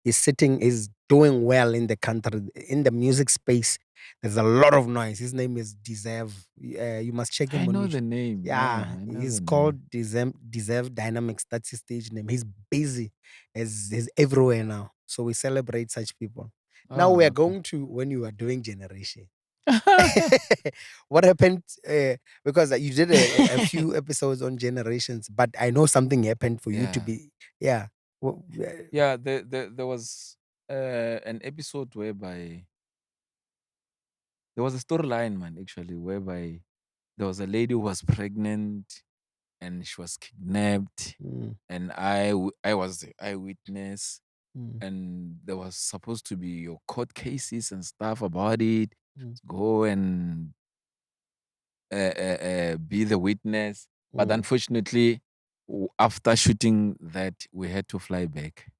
He's doing well in the country, in the music space. There's a lot of noise. His name is Deserve. You must check him. I on know YouTube. the name. Yeah, I know he's the called Deserve Dynamics. That's his stage name. He's busy. He's everywhere now. So we celebrate such people. Now we are going to when you are doing Generation. What happened? Because you did a few episodes on generations, but I know something happened for you to be. Yeah. Yeah, there was an episode whereby there was a storyline, man, actually, whereby there was a lady who was pregnant and she was kidnapped, and I was the eyewitness, and there was supposed to be your court cases and stuff about it. Go and be the witness, but unfortunately, after shooting that, we had to fly back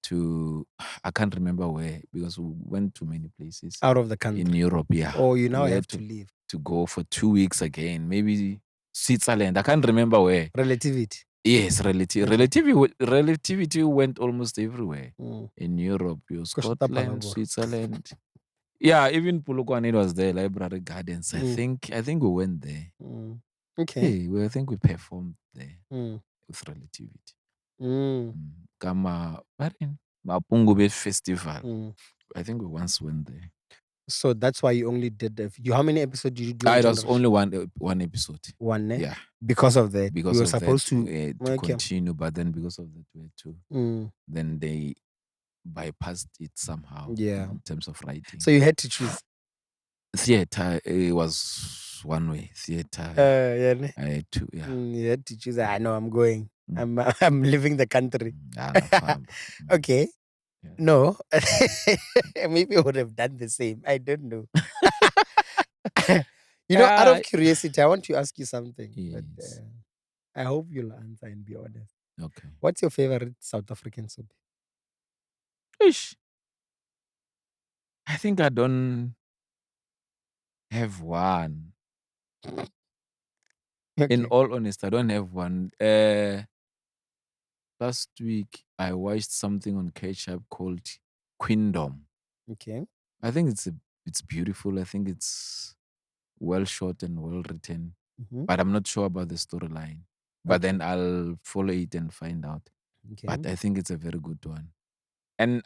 to I can't remember where because we went to many places Out of the country in Europe. Yeah. Oh, you now We have had to leave. to go for 2 weeks again. Maybe Switzerland. I can't remember where. Relativity. Yes, relativity went almost everywhere in Europe. Scotland, Switzerland. Yeah, even Polokwane was there. Library Gardens. I think we went there. Okay. Hey, I think we performed there with relativity. Kama Mapungube Festival. I think we once went there. So that's why you only did how many episodes did you do? It was only one episode. One, ne? Yeah. Because of that. Because you were of supposed that, to continue, but then because of that way too, then they bypassed it somehow. Yeah. In terms of writing. So you had to choose. Theater, it was one way. Theater. Yeah. I had to, yeah. You had to choose. I know I'm going. I'm leaving the country. Okay. Yeah. No. Maybe I would have done the same. I don't know. Out of curiosity, I want to ask you something. Yes. But, I hope you'll answer and be honest. Okay. What's your favorite South African soup? Ish. I think I don't have one. Okay. In all honesty, I don't have one. Last week, I watched something on Ketchup called Queendom. Okay. I think it's beautiful. I think it's well shot and well written. But I'm not sure about the storyline. But then I'll follow it and find out. Okay. But I think it's a very good one. And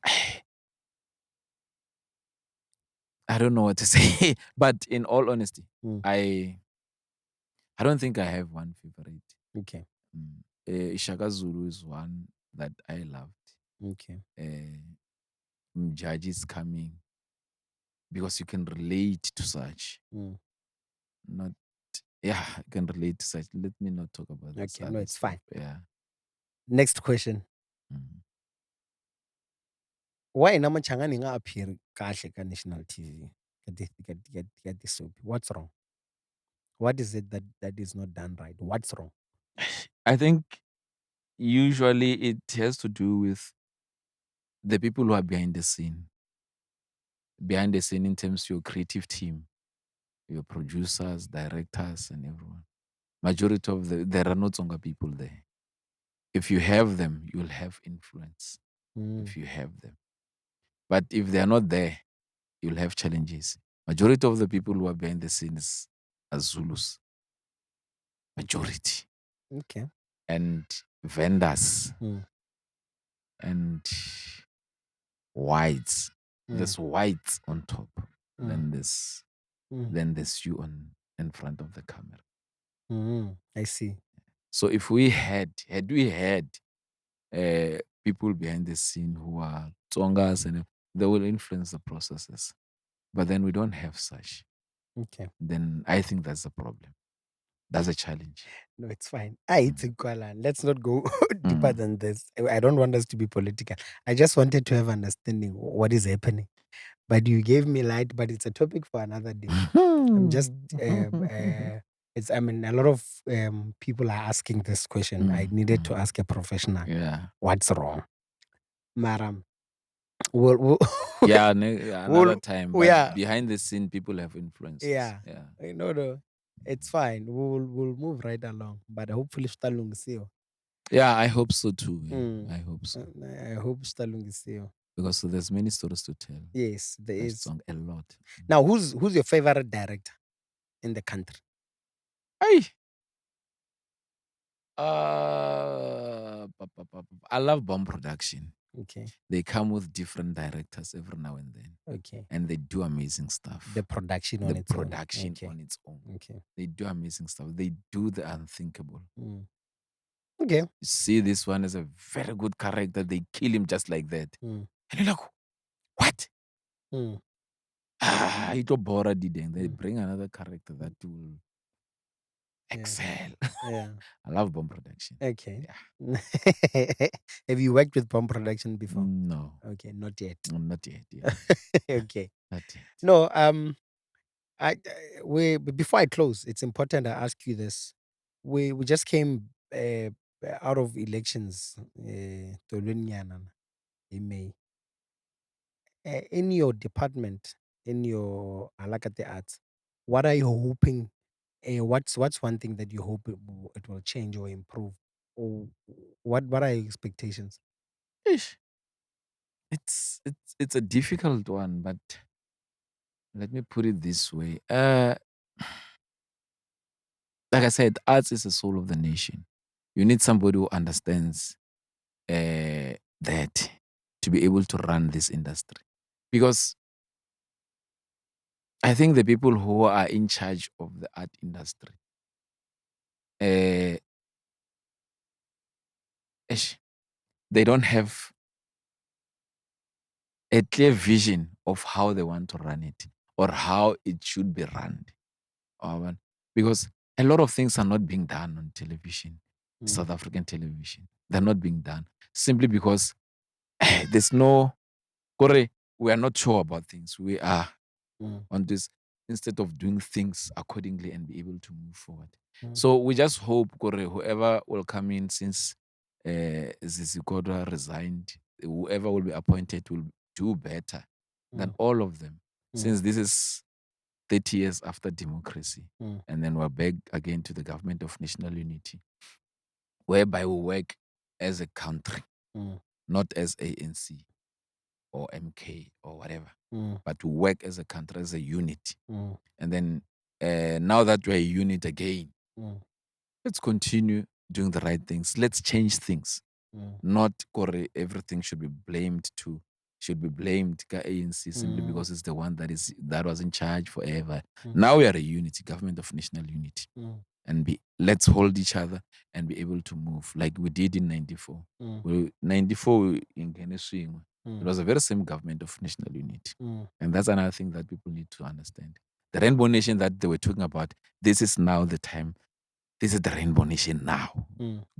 I don't know what to say. But in all honesty, I don't think I have one favorite. Okay. Ishaka Zulu is one that I loved. Okay. Mjaji is coming. because you can relate to such. Not, yeah, you can relate to such. Let me not talk about this Okay, no, other it's stuff. fine. Yeah. Next question. Why namachanga ninga appear kahle ka national TV? Get this soap. What's wrong? What is it that is not done right? What's wrong? I think usually it has to do with the people who are behind the scene. Behind the scene in terms of your creative team, your producers, directors, and everyone. Majority of there are no Tsonga people there. If you have them, you'll have influence. If you have them. But if they are not there, you'll have challenges. Majority of the people who are behind the scenes are Zulus. Majority. Okay. And vendors and whites. There's whites on top. Then there's you on in front of the camera. I see. So if we had we had people behind the scene who are Tsongas and they will influence the processes. But then we don't have such. Okay. Then I think that's a problem. That's a challenge. No, it's fine. It's Igualan. Let's not go deeper than this. I don't want us to be political. I just wanted to have understanding what is happening. But you gave me light, but it's a topic for another day. I'm just it's I mean a lot of people are asking this question. I needed to ask a professional. Yeah. What's wrong? Maram. We'll Yeah, another time. But yeah. behind the scene, people have influences. Yeah. Yeah. No. It's fine. We'll move right along. But hopefully Stalungisiyo. Yeah, I hope so too. I hope so. I hope Stalungisiyo. Because there's many stories to tell. Yes, there That is. song a lot. Now, who's your favorite director in the country? I love bomb production. Okay. They come with different directors every now and then. Okay. And they do amazing stuff. The production on its own. On its own. Okay. They do amazing stuff. They do the unthinkable. Okay. You see, this one is a very good character. They kill him just like that. And you're like, what? Ito bora dideng. They bring another character that will excel. Yeah. I love bomb production. Okay. Yeah. Have you worked with bomb production before? No. Okay, not yet. Not yet. Yeah. Okay. Not yet. No, before I close, it's important I ask you this. We just came out of elections in May. In your department, in your Alakate Arts, what are you hoping? What's one thing that you hope it will change or improve? Or what are your expectations? Ish. It's a difficult one, but let me put it this way. Like I said, arts is the soul of the nation. You need somebody who understands that to be able to run this industry. Because I think the people who are in charge of the art industry, they don't have a clear vision of how they want to run it or how it should be run. Because a lot of things are not being done on television, South African television. They're not being done simply because there's no, we are not sure about things. We are on this instead of doing things accordingly and be able to move forward. So we just hope whoever will come in since Zizikodwa resigned, whoever will be appointed will do better than all of them. Since this is 30 years after democracy, and then we're back again to the government of national unity, whereby we work as a country, not as ANC or MK or whatever, but to work as a country, as a unit. And then now that we're a unit again, let's continue doing the right things. Let's change things. Not everything should be blamed ka ANC simply because it's the one that was in charge forever. Now we are a unity, government of national unity. And let's hold each other and be able to move like we did in 94. 94 in swing. It was the very same government of national unity. And that's another thing that people need to understand. The Rainbow Nation that they were talking about, this is now the time. This is the Rainbow Nation now.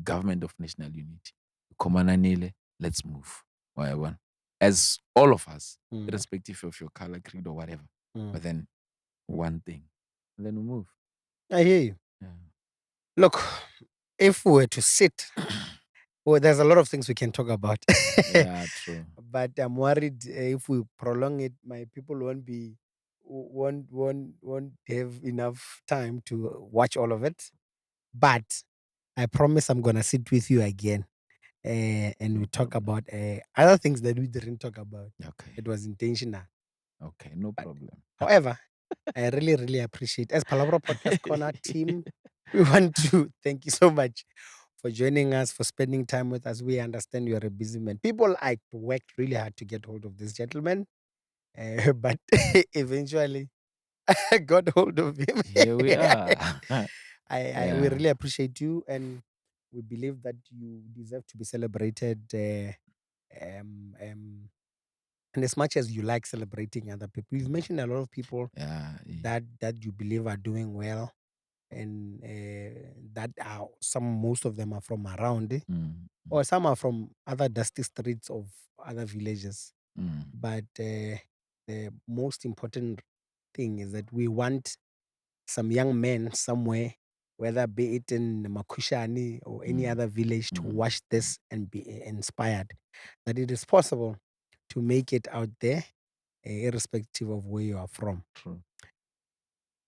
Government of national unity. Komananile, let's move. Whatever. As all of us, irrespective of your color, creed, or whatever. But then one thing. And then we move. I hear you. Yeah. Look, if we were to sit, well, there's a lot of things we can talk about. Yeah, true. But I'm worried if we prolong it, my people won't have enough time to watch all of it. But I promise I'm gonna sit with you again, and we talk about other things that we didn't talk about. Okay. It was intentional. Okay, no But problem. however, I really, really appreciate as Palabra Podcast Corner team. We want to thank you so much for joining us, for spending time with us. We understand you're a busy man. People I worked really hard to get hold of this gentleman, but eventually I got hold of him. Here we are. We really appreciate you, and we believe that you deserve to be celebrated. And as much as you like celebrating other people, you've mentioned a lot of people that you believe are doing well, and that are most of them are from around, or some are from other dusty streets of other villages. But the most important thing is that we want some young men somewhere, whether be it in Makushani or any other village, to watch this and be inspired that it is possible to make it out there, irrespective of where you are from. True.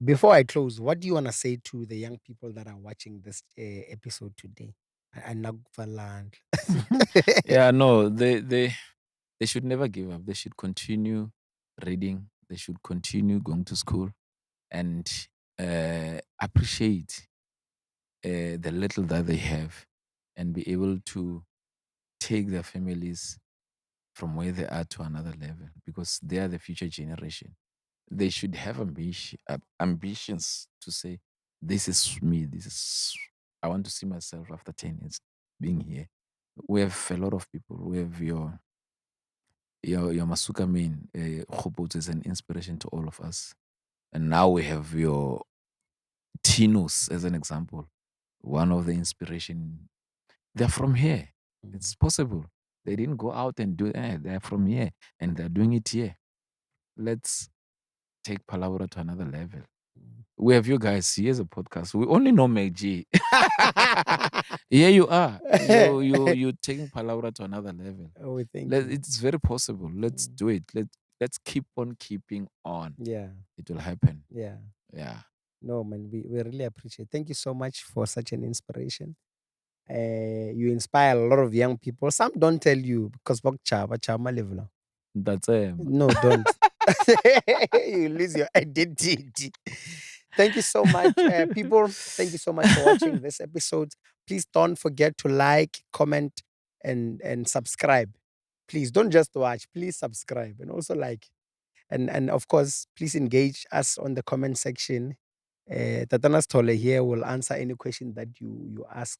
Before I close, what do you want to say to the young people that are watching this episode today? Anagvaland. Yeah, no, they should never give up. They should continue reading. They should continue going to school and appreciate the little that they have and be able to take their families from where they are to another level, because they are the future generation. They should have ambitions to say, this is me. I want to see myself after 10 years being here. We have a lot of people. We have your Masuka main, Khopotso is an inspiration to all of us. And now we have your Tinos as an example. One of the inspiration. They're from here. It's possible. They didn't go out and do it. They're from here and they're doing it here. Let's take Palabra to another level. We have you guys. Here's a podcast. We only know Majeje. Here you are. You taking Palabra to another level. Oh, thank you. It's very possible. Let's do it. Let's keep on keeping on. Yeah. It will happen. Yeah. Yeah. No, man, we really appreciate. Thank you so much for such an inspiration. You inspire a lot of young people. Some don't tell you because level. That's No, don't. You lose your identity. Thank you so much, people. Thank you so much for watching this episode. Please don't forget to like, comment, and subscribe. Please don't just watch. Please subscribe and also like. And of course, please engage us on the comment section. Tatana Sithole here will answer any question that you ask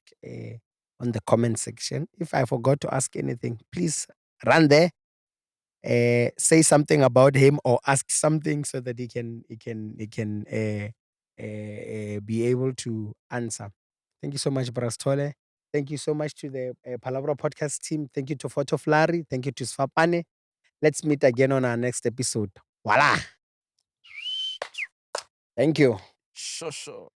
on the comment section. If I forgot to ask anything, please run there, say something about him or ask something so that he can be able to answer. Thank you so much, Brastole. Thank you so much to the Palavra podcast team. Thank you to Photo Flari. Thank you to Sfapane. Let's meet again on our next episode. Voila. Thank you. Sure.